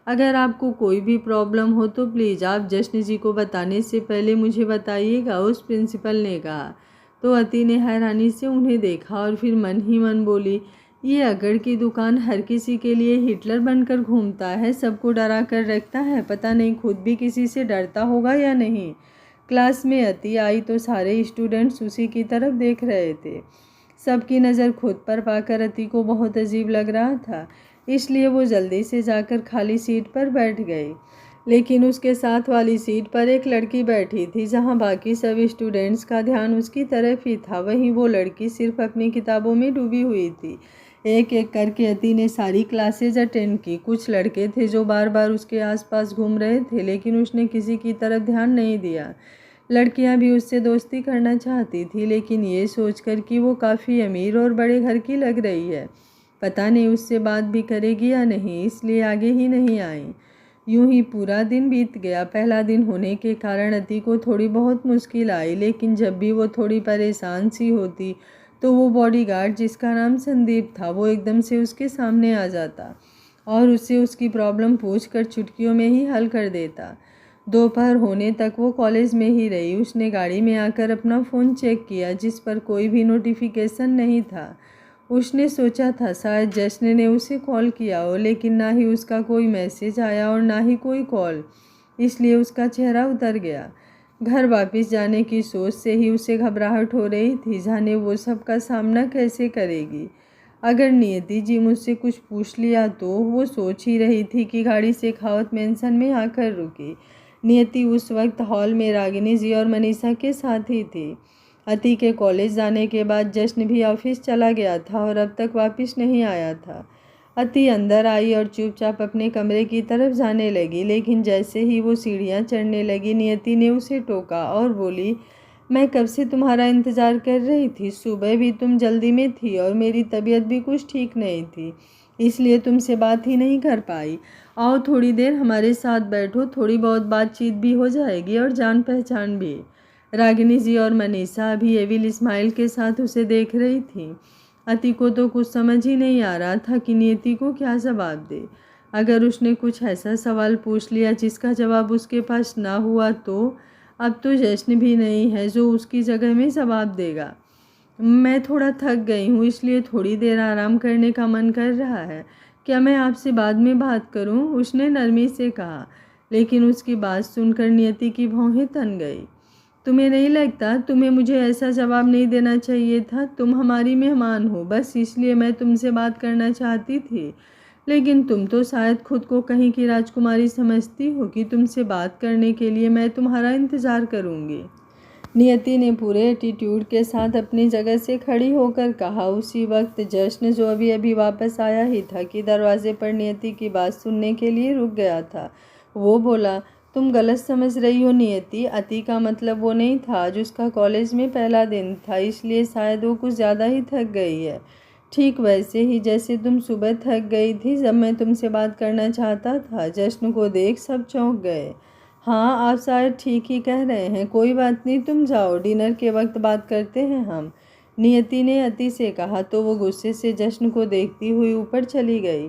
S1: अगर आपको कोई भी प्रॉब्लम हो तो प्लीज़ आप जश्न जी को बताने से पहले मुझे बताइएगा, उस प्रिंसिपल ने कहा। तो अति ने हैरानी से उन्हें देखा और फिर मन ही मन बोली, ये अकड़ की दुकान हर किसी के लिए हिटलर बनकर घूमता है, सबको डरा कर रखता है। पता नहीं खुद भी किसी से डरता होगा या नहीं। क्लास में अति आई तो सारे स्टूडेंट्स उसी की तरफ देख रहे थे। सबकी नज़र खुद पर पाकर अति को बहुत अजीब लग रहा था, इसलिए वो जल्दी से जाकर खाली सीट पर बैठ गई। लेकिन उसके साथ वाली सीट पर एक लड़की बैठी थी, जहाँ बाकी सब स्टूडेंट्स का ध्यान उसकी तरफ ही था। वहीं वो लड़की सिर्फ अपनी किताबों में डूबी हुई थी। एक एक करके अति ने सारी क्लासेज अटेंड की। कुछ लड़के थे जो बार बार उसके आसपास घूम रहे थे, लेकिन उसने किसी की तरफ ध्यान नहीं दिया। लड़कियां भी उससे दोस्ती करना चाहती थी, लेकिन ये सोचकर कि वो काफ़ी अमीर और बड़े घर की लग रही है, पता नहीं उससे बात भी करेगी या नहीं, इसलिए आगे ही नहीं आई। यूं ही पूरा दिन बीत गया। पहला दिन होने के कारण अति को थोड़ी बहुत मुश्किल आई, लेकिन जब भी वो थोड़ी परेशान सी होती तो वो बॉडीगार्ड, जिसका नाम संदीप था, वो एकदम से उसके सामने आ जाता और उससे उसकी प्रॉब्लम पूछकर चुटकियों में ही हल कर देता। दोपहर होने तक वो कॉलेज में ही रही। उसने गाड़ी में आकर अपना फ़ोन चेक किया, जिस पर कोई भी नोटिफिकेशन नहीं था। उसने सोचा था शायद जश्न ने उसे कॉल किया हो, लेकिन ना ही उसका कोई मैसेज आया और ना ही कोई कॉल, इसलिए उसका चेहरा उतर गया। घर वापस जाने की सोच से ही उसे घबराहट हो रही थी, जाने वो सब का सामना कैसे करेगी। अगर नियति जी मुझसे कुछ पूछ लिया तो। वो सोच ही रही थी कि गाड़ी शेखावत मेंशन में आकर रुकी। नियति उस वक्त हॉल में रागिनी जी और मनीषा के साथ ही थी। अति के कॉलेज जाने के बाद जश्न भी ऑफिस चला गया था और अब तक वापस नहीं आया था। अति अंदर आई और चुपचाप अपने कमरे की तरफ जाने लगी, लेकिन जैसे ही वो सीढ़ियाँ चढ़ने लगी, नियति ने उसे टोका और बोली, मैं कब से तुम्हारा इंतज़ार कर रही थी। सुबह भी तुम जल्दी में थी और मेरी तबीयत भी कुछ ठीक नहीं थी, इसलिए तुमसे बात ही नहीं कर पाई। आओ थोड़ी देर हमारे साथ बैठो, थोड़ी बहुत बातचीत भी हो जाएगी और जान पहचान भी। रागिनी जी और मनीषा अभी एविल स्माइल के साथ उसे देख रही थी। अति को तो कुछ समझ ही नहीं आ रहा था कि नियति को क्या जवाब दे। अगर उसने कुछ ऐसा सवाल पूछ लिया जिसका जवाब उसके पास ना हुआ तो अब तो जश्न भी नहीं है जो उसकी जगह में जवाब देगा। मैं थोड़ा थक गई हूँ, इसलिए थोड़ी देर आराम करने का मन कर रहा है। क्या मैं आपसे बाद में बात करूँ? उसने नरमी से कहा, लेकिन उसकी बात सुनकर नियति की भौहें तन गई। तुम्हें नहीं लगता तुम्हें मुझे ऐसा जवाब नहीं देना चाहिए था? तुम हमारी मेहमान हो, बस इसलिए मैं तुमसे बात करना चाहती थी। लेकिन तुम तो शायद खुद को कहीं की राजकुमारी समझती हो कि तुमसे बात करने के लिए मैं तुम्हारा इंतज़ार करूँगी। नियति ने पूरे एटीट्यूड के साथ अपनी जगह से खड़ी होकर कहा। उसी वक्त जश्न, जो अभी अभी वापस आया ही था, कि दरवाजे पर नियति की बात सुनने के लिए रुक गया था। वो बोला, तुम गलत समझ रही हो नियति, अति का मतलब वो नहीं था। आज उसका कॉलेज में पहला दिन था, इसलिए शायद वो कुछ ज़्यादा ही थक गई है। ठीक वैसे ही जैसे तुम सुबह थक गई थी जब मैं तुमसे बात करना चाहता था। जश्न को देख सब चौंक गए। हाँ, आप शायद ठीक ही कह रहे हैं, कोई बात नहीं, तुम जाओ, डिनर के वक्त बात करते हैं हम, नियति ने अति से कहा। तो वो गुस्से से जश्न को देखती हुई ऊपर चली गई।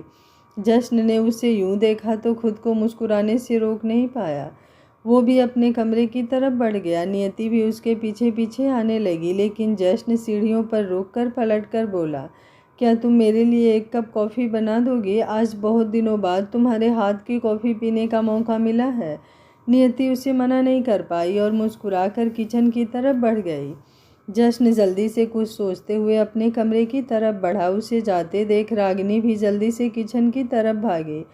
S1: जश्न ने उसे यूं देखा तो खुद को मुस्कुराने से रोक नहीं पाया। वो भी अपने कमरे की तरफ बढ़ गया। नियति भी उसके पीछे पीछे आने लगी, लेकिन जश्न सीढ़ियों पर रुककर पलटकर बोला, क्या तुम मेरे लिए एक कप कॉफ़ी बना दोगे? आज बहुत दिनों बाद तुम्हारे हाथ की कॉफ़ी पीने का मौका मिला है। नियति उसे मना नहीं कर पाई और मुस्कुराकर किचन की तरफ बढ़ गई। जश्न जल्दी से कुछ सोचते हुए अपने कमरे की तरफ बढ़ा। उसे जाते देख रागिनी भी जल्दी से किचन की तरफ भागी।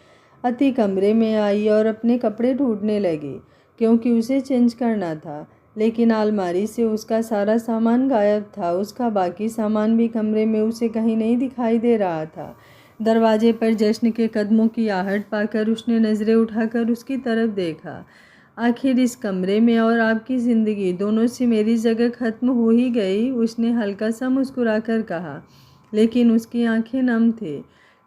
S1: अति कमरे में आई और अपने कपड़े ढूंढने लगी, क्योंकि उसे चेंज करना था, लेकिन अलमारी से उसका सारा सामान गायब था। उसका बाकी सामान भी कमरे में उसे कहीं नहीं दिखाई दे रहा था। दरवाजे पर जश्न के कदमों की आहट पाकर उसने नज़रें उठाकर उसकी तरफ देखा। आखिर इस कमरे में और आपकी ज़िंदगी दोनों से मेरी जगह ख़त्म हो ही गई, उसने हल्का सा मुस्कुराकर कहा, लेकिन उसकी आंखें नम थे।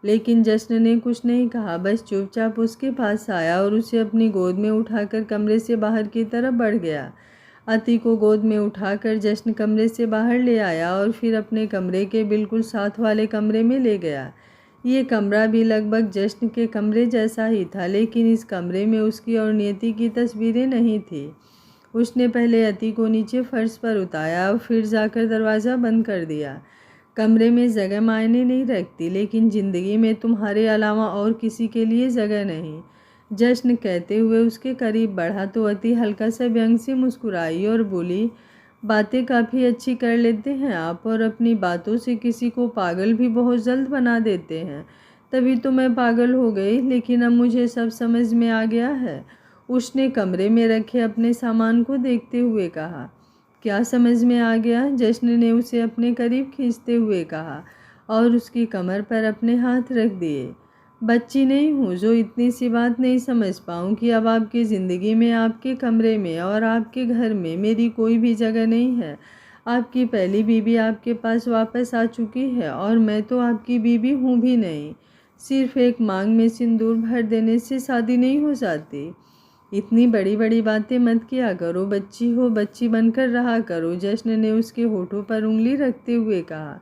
S1: लेकिन जश्न ने कुछ नहीं कहा, बस चुपचाप उसके पास आया और उसे अपनी गोद में उठाकर कमरे से बाहर की तरफ बढ़ गया। अति को गोद में उठाकर जश्न कमरे से बाहर ले आया और फिर अपने कमरे के बिल्कुल साथ वाले कमरे में ले गया। ये कमरा भी लगभग जश्न के कमरे जैसा ही था, लेकिन इस कमरे में उसकी और नियति की तस्वीरें नहीं थी। उसने पहले अति को नीचे फर्श पर उतारा और फिर जाकर दरवाज़ा बंद कर दिया। कमरे में जगह मायने नहीं रखती, लेकिन ज़िंदगी में तुम्हारे अलावा और किसी के लिए जगह नहीं। जश्न कहते हुए उसके करीब बढ़ा तो अति हल्का सा व्यंग से मुस्कुराई और बोली, बातें काफ़ी अच्छी कर लेते हैं आप, और अपनी बातों से किसी को पागल भी बहुत जल्द बना देते हैं। तभी तो मैं पागल हो गई, लेकिन अब मुझे सब समझ में आ गया है। उसने कमरे में रखे अपने सामान को देखते हुए कहा। क्या समझ में आ गया? जश्न ने उसे अपने करीब खींचते हुए कहा और उसकी कमर पर अपने हाथ रख दिए। बच्ची नहीं हूँ जो इतनी सी बात नहीं समझ पाऊँ कि अब आपकी ज़िंदगी में, आपके कमरे में और आपके घर में मेरी कोई भी जगह नहीं है। आपकी पहली बीवी आपके पास वापस आ चुकी है और मैं तो आपकी बीवी हूँ भी नहीं। सिर्फ एक मांग में सिंदूर भर देने से शादी नहीं हो जाती। इतनी बड़ी बड़ी बातें मत किया करो, बच्ची हो, बच्ची बनकर रहा करो। जश्न ने उसके होठों पर उंगली रखते हुए कहा,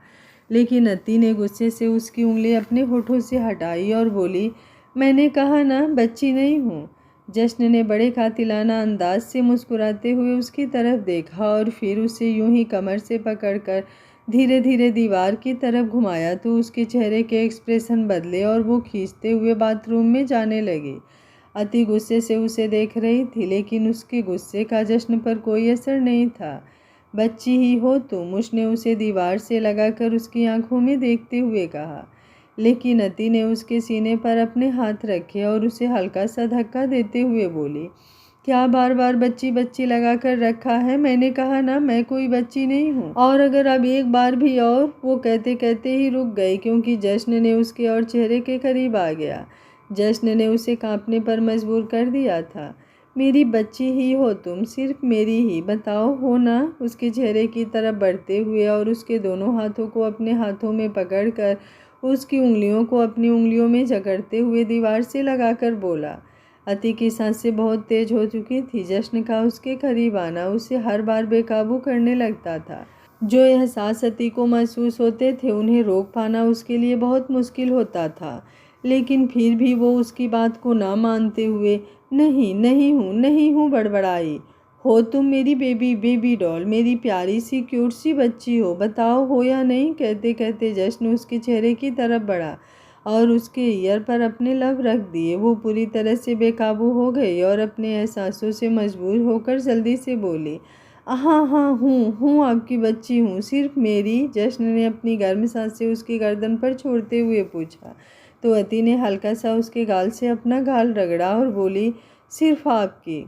S1: लेकिन अति ने गुस्से से उसकी उंगली अपने होठों से हटाई और बोली, मैंने कहा ना बच्ची नहीं हूँ। जश्न ने बड़े कातिलाना अंदाज से मुस्कुराते हुए उसकी तरफ देखा और फिर उसे यूं ही कमर से पकड़कर धीरे धीरे दीवार की तरफ घुमाया तो उसके चेहरे के एक्सप्रेशन बदले और वो खींचते हुए बाथरूम में जाने लगी। अति गुस्से से उसे देख रही थी, लेकिन उसके गुस्से का जश्न पर कोई असर नहीं था। बच्ची ही हो तुम, उसने उसे दीवार से लगाकर उसकी आंखों में देखते हुए कहा। लेकिन अति ने उसके सीने पर अपने हाथ रखे और उसे हल्का सा धक्का देते हुए बोली, क्या बार बार बच्ची बच्ची लगा कर रखा है? मैंने कहा ना मैं कोई बच्ची नहीं हूँ। और अगर अब एक बार भी और, वो कहते कहते ही रुक गई क्योंकि जश्न ने उसके और चेहरे के करीब आ गया। जश्न ने उसे कांपने पर मजबूर कर दिया था। मेरी बच्ची ही हो तुम, सिर्फ मेरी ही, बताओ हो ना? उसके चेहरे की तरफ बढ़ते हुए और उसके दोनों हाथों को अपने हाथों में पकड़कर उसकी उंगलियों को अपनी उंगलियों में जकड़ते हुए दीवार से लगाकर बोला। अति की सांसें बहुत तेज हो चुकी थी। जश्न का उसके करीब आना उसे हर बार बेकाबू करने लगता था। जो एहसास अति को महसूस होते थे उन्हें रोक पाना उसके लिए बहुत मुश्किल होता था, लेकिन फिर भी वो उसकी बात को ना मानते हुए नहीं नहीं हूँ बड़बड़ाई। हो तुम मेरी बेबी डॉल, मेरी प्यारी सी क्यूट सी बच्ची हो, बताओ हो या नहीं? कहते कहते जश्न उसके चेहरे की तरफ बढ़ा और उसके ईयर पर अपने लब रख दिए। वो पूरी तरह से बेकाबू हो गई और अपने एहसासों से मजबूर होकर जल्दी से बोली, हाँ हूँ आपकी बच्ची हूँ, सिर्फ मेरी। जश्न ने अपनी गर्म सांसें उसकी गर्दन पर छोड़ते हुए पूछा तो अति ने हल्का सा उसके गाल से अपना गाल रगड़ा और बोली, सिर्फ आपकी।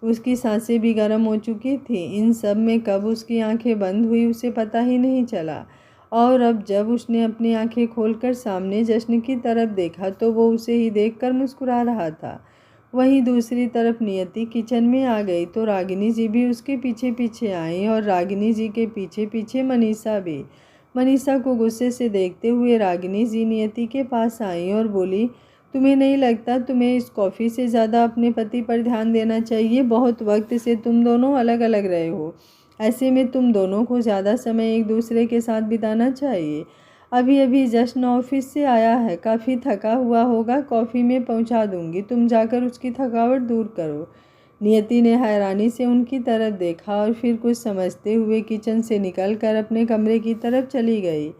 S1: उसकी सांसें भी गर्म हो चुकी थी। इन सब में कब उसकी आंखें बंद हुई उसे पता ही नहीं चला, और अब जब उसने अपनी आंखें खोलकर सामने जश्न की तरफ देखा तो वो उसे ही देखकर मुस्कुरा रहा था। वहीं दूसरी तरफ नियति किचन में आ गई तो रागिनी जी भी उसके पीछे पीछे आई और रागिनी जी के पीछे पीछे मनीषा भी। मनीषा को गुस्से से देखते हुए रागिनी जी नियति के पास आई और बोली, तुम्हें नहीं लगता तुम्हें इस कॉफ़ी से ज़्यादा अपने पति पर ध्यान देना चाहिए? बहुत वक्त से तुम दोनों अलग अलग रहे हो, ऐसे में तुम दोनों को ज़्यादा समय एक दूसरे के साथ बिताना चाहिए। अभी अभी जश्न ऑफिस से आया है, काफ़ी थका हुआ होगा, कॉफ़ी में पहुंचा दूंगी, तुम जाकर उसकी थकावट दूर करो। नियति ने हैरानी से उनकी तरफ देखा और फिर कुछ समझते हुए किचन से निकलकर अपने कमरे की तरफ चली गई।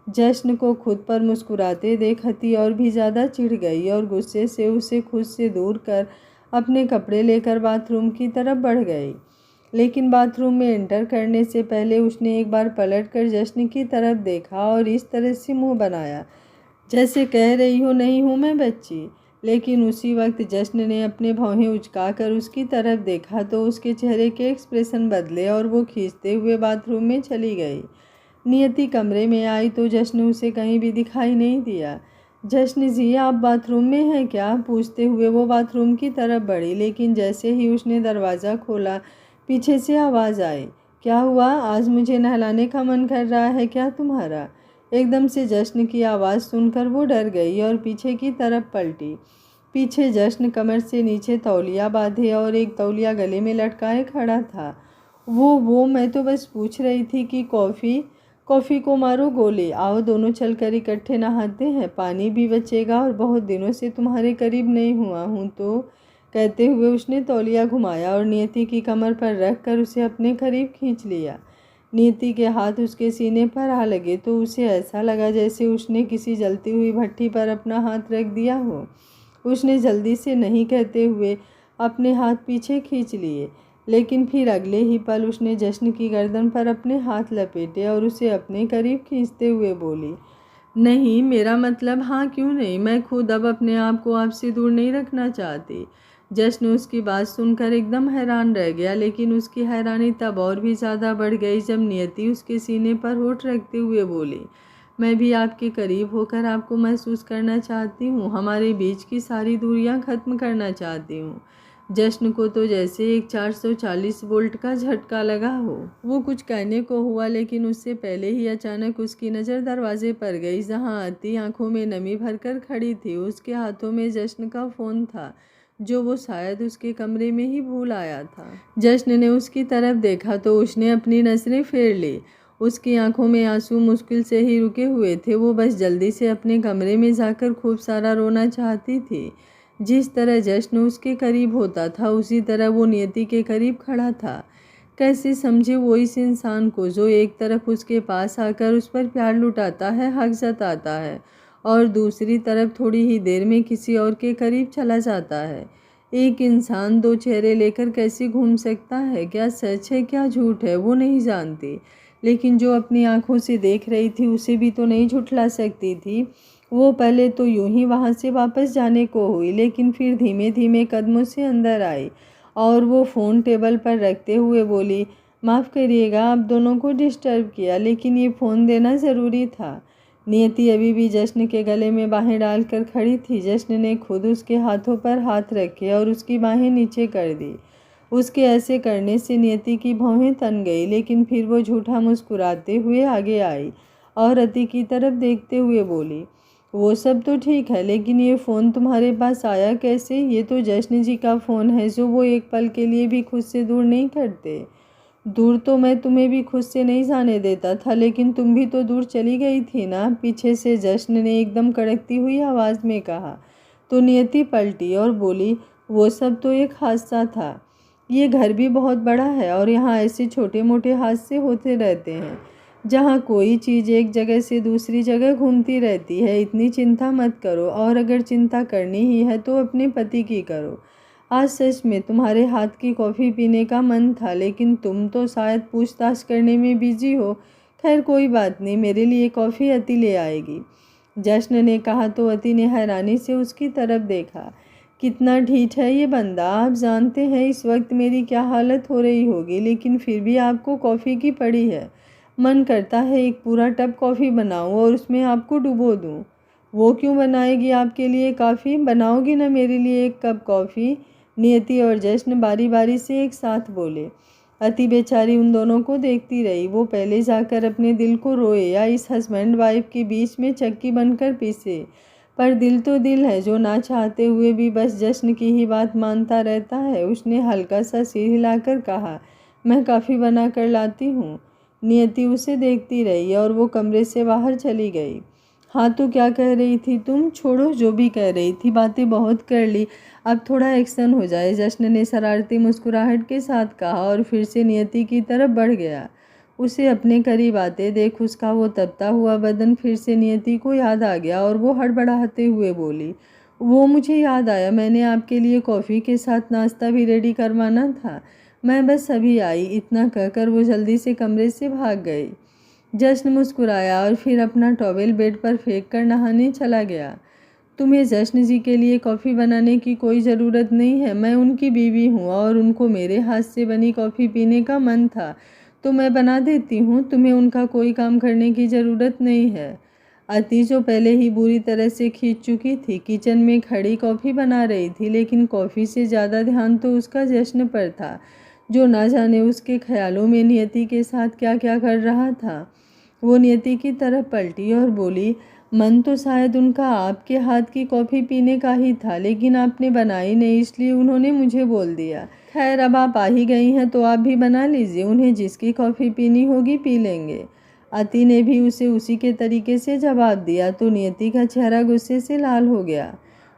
S1: जश्न को खुद पर मुस्कुराते देख अति और भी ज़्यादा चिढ़ गई और गुस्से से उसे खुद से दूर कर अपने कपड़े लेकर बाथरूम की तरफ बढ़ गई। लेकिन बाथरूम में एंटर करने से पहले उसने एक बार पलटकर जश्न की तरफ देखा और इस तरह से मुंह बनाया जैसे कह रही हो, नहीं हूँ मैं बच्ची। लेकिन उसी वक्त जश्न ने अपने भौहें उचकाकर उसकी तरफ देखा तो उसके चेहरे के एक्सप्रेशन बदले और वो खींचते हुए बाथरूम में चली गई। नियति कमरे में आई तो जश्न उसे कहीं भी दिखाई नहीं दिया। जश्न जी, आप बाथरूम में हैं क्या? पूछते हुए वो बाथरूम की तरफ बढ़ी, लेकिन जैसे ही उसने दरवाज़ा खोला पीछे से आवाज़ आई, क्या हुआ? आज मुझे नहलाने का मन कर रहा है क्या तुम्हारा? एकदम से जश्न की आवाज़ सुनकर वो डर गई और पीछे की तरफ पलटी। पीछे जश्न कमर से नीचे तौलिया बांधे और एक तौलिया गले में लटकाए खड़ा था। वो मैं तो बस पूछ रही थी कि कॉफ़ी को मारो गोली, आओ दोनों चलकर इकट्ठे नहाते हैं, पानी भी बचेगा और बहुत दिनों से तुम्हारे करीब नहीं हुआ हूँ तो। कहते हुए उसने तौलिया घुमाया और नियति की कमर पर रख कर उसे अपने करीब खींच लिया। नियति के हाथ उसके सीने पर आ लगे तो उसे ऐसा लगा जैसे उसने किसी जलती हुई भट्ठी पर अपना हाथ रख दिया हो। उसने जल्दी से नहीं कहते हुए अपने हाथ पीछे खींच लिए, लेकिन फिर अगले ही पल उसने जश्न की गर्दन पर अपने हाथ लपेटे और उसे अपने करीब खींचते हुए बोली, नहीं, मेरा मतलब हाँ क्यों नहीं, मैं खुद अब अपने आप को आपसे दूर नहीं रखना चाहती। जश्न उसकी बात सुनकर एकदम हैरान रह गया, लेकिन उसकी हैरानी तब और भी ज़्यादा बढ़ गई जब नियति उसके सीने पर होठ रखते हुए बोली, मैं भी आपके करीब होकर आपको महसूस करना चाहती हूँ, हमारे बीच की सारी दूरियाँ ख़त्म करना चाहती हूँ। जश्न को तो जैसे एक 440 वोल्ट का झटका लगा हो। वो कुछ कहने को हुआ, लेकिन उससे पहले ही अचानक उसकी नज़र दरवाजे पर गई, जहाँ अति आंखों में नमी भरकर खड़ी थी। उसके हाथों में जश्न का फ़ोन था, जो वो शायद उसके कमरे में ही भूल आया था। जश्न ने उसकी तरफ देखा तो उसने अपनी नज़रें फेर ली। उसकी आंखों में आंसू मुश्किल से ही रुके हुए थे। वो बस जल्दी से अपने कमरे में जाकर खूब सारा रोना चाहती थी। जिस तरह जश्न उसके करीब होता था, उसी तरह वो नियति के करीब खड़ा था। कैसे समझे वो इस इंसान को जो एक तरफ उसके पास आकर उस पर प्यार लुटाता है, हक जताता है, और दूसरी तरफ थोड़ी ही देर में किसी और के करीब चला जाता है। एक इंसान दो चेहरे लेकर कैसे घूम सकता है? क्या सच है क्या झूठ है वो नहीं जानती, लेकिन जो अपनी आंखों से देख रही थी उसे भी तो नहीं झुठला सकती थी। वो पहले तो यूं ही वहाँ से वापस जाने को हुई, लेकिन फिर धीमे धीमे कदमों से अंदर आई और वो फ़ोन टेबल पर रखते हुए बोली, माफ़ करिएगा आप दोनों को डिस्टर्ब किया, लेकिन ये फ़ोन देना ज़रूरी था। नियति अभी भी जश्न के गले में बाहें डालकर खड़ी थी। जश्न ने खुद उसके हाथों पर हाथ रखे और उसकी बाहें नीचे कर दी। उसके ऐसे करने से नियति की भौहें तन गई, लेकिन फिर वो झूठा मुस्कुराते हुए आगे आई और अति की तरफ देखते हुए बोली, वो सब तो ठीक है, लेकिन ये फ़ोन तुम्हारे पास आया कैसे? ये तो जश्न जी का फ़ोन है, जो वो एक पल के लिए भी खुद से दूर नहीं करते। दूर तो मैं तुम्हें भी खुद से नहीं जाने देता था, लेकिन तुम भी तो दूर चली गई थी ना, पीछे से जश्न ने एकदम कड़कती हुई आवाज़ में कहा। तो नियति पलटी और बोली, वो सब तो एक हादसा था। ये घर भी बहुत बड़ा है और यहाँ ऐसे छोटे मोटे हादसे होते रहते हैं, जहाँ कोई चीज़ एक जगह से दूसरी जगह घूमती रहती है। इतनी चिंता मत करो, और अगर चिंता करनी ही है तो अपने पति की करो। आज सच में तुम्हारे हाथ की कॉफ़ी पीने का मन था, लेकिन तुम तो शायद पूछताछ करने में बिजी हो। खैर कोई बात नहीं, मेरे लिए कॉफ़ी अति ले आएगी। जश्न ने कहा तो अति ने हैरानी से उसकी तरफ देखा। कितना ढीठ है ये बंदा। आप जानते हैं इस वक्त मेरी क्या हालत हो रही होगी, लेकिन फिर भी आपको कॉफ़ी की पड़ी है। मन करता है एक पूरा टब कॉफ़ी बनाऊं और उसमें आपको डुबो दूं। वो क्यों बनाएगी आपके लिए कॉफ़ी? बनाओगी ना मेरे लिए एक कप कॉफ़ी? नियति और जश्न बारी बारी से एक साथ बोले। अति बेचारी उन दोनों को देखती रही। वो पहले जाकर अपने दिल को रोए या इस हस्बैंड वाइफ के बीच में चक्की बनकर पीसे, पर दिल तो दिल है जो ना चाहते हुए भी बस जश्न की ही बात मानता रहता है। उसने हल्का सा सिर हिलाकर कहा, मैं कॉफ़ी बना कर लाती हूँ। नियति उसे देखती रही और वो कमरे से बाहर चली गई। हाँ तो क्या कह रही थी तुम? छोड़ो जो भी कह रही थी, बातें बहुत कर ली, अब थोड़ा एक्शन हो जाए, जश्न ने शरारती मुस्कुराहट के साथ कहा और फिर से नियति की तरफ बढ़ गया। उसे अपने करीब आते देख उसका वो तपता हुआ बदन फिर से नियति को याद आ गया और वो हड़बड़ाते हुए बोली, वो मुझे याद आया, मैंने आपके लिए कॉफ़ी के साथ नाश्ता भी रेडी करवाना था, मैं बस अभी आई। इतना कहकर वो जल्दी से कमरे से भाग गई। जश्न मुस्कुराया और फिर अपना टॉवेल बेड पर फेंक कर नहाने चला गया। तुम्हें जश्न जी के लिए कॉफ़ी बनाने की कोई ज़रूरत नहीं है, मैं उनकी बीवी हूँ और उनको मेरे हाथ से बनी कॉफ़ी पीने का मन था तो मैं बना देती हूँ, तुम्हें उनका कोई काम करने की ज़रूरत नहीं है। अति जो पहले ही बुरी तरह से खींच चुकी थी, किचन में खड़ी कॉफ़ी बना रही थी, लेकिन कॉफ़ी से ज़्यादा ध्यान तो उसका जश्न पर था, जो ना जाने उसके ख्यालों में नियति के साथ क्या क्या कर रहा था। वो नियति की तरफ पलटी और बोली, मन तो शायद उनका आपके हाथ की कॉफ़ी पीने का ही था, लेकिन आपने बनाई नहीं इसलिए उन्होंने मुझे बोल दिया। खैर अब आप आ ही गई हैं तो आप भी बना लीजिए, उन्हें जिसकी कॉफ़ी पीनी होगी पी लेंगे। अति ने भी उसे उसी के तरीके से जवाब दिया तो नियति का चेहरा गुस्से से लाल हो गया।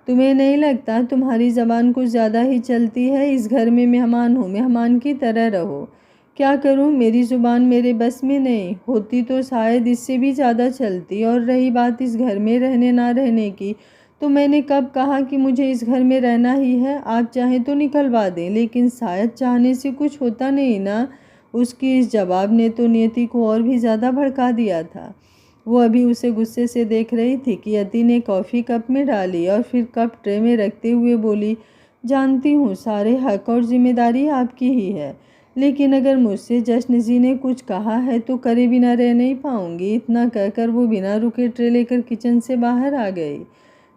S1: तुम्हें नहीं लगता तुम्हारी ज़बान कुछ ज़्यादा ही चलती है? इस घर में मेहमान हो, मेहमान की तरह रहो। क्या करूं, मेरी ज़ुबान मेरे बस में नहीं, होती तो शायद इससे भी ज़्यादा चलती। और रही बात इस घर में रहने ना रहने की, तो मैंने कब कहा कि मुझे इस घर में रहना ही है। आप चाहें तो निकलवा दें, लेकिन शायद चाहने से कुछ होता नहीं ना। उसकी इस जवाब ने तो नियति को और भी ज़्यादा भड़का दिया था। वो अभी उसे गुस्से से देख रही थी कि अति ने कॉफ़ी कप में डाली और फिर कप ट्रे में रखते हुए बोली, जानती हूँ सारे हक और जिम्मेदारी आपकी ही है, लेकिन अगर मुझसे जश्न जी ने कुछ कहा है तो करे बिना रह नहीं पाऊंगी। इतना कहकर वो बिना रुके ट्रे लेकर किचन से बाहर आ गई।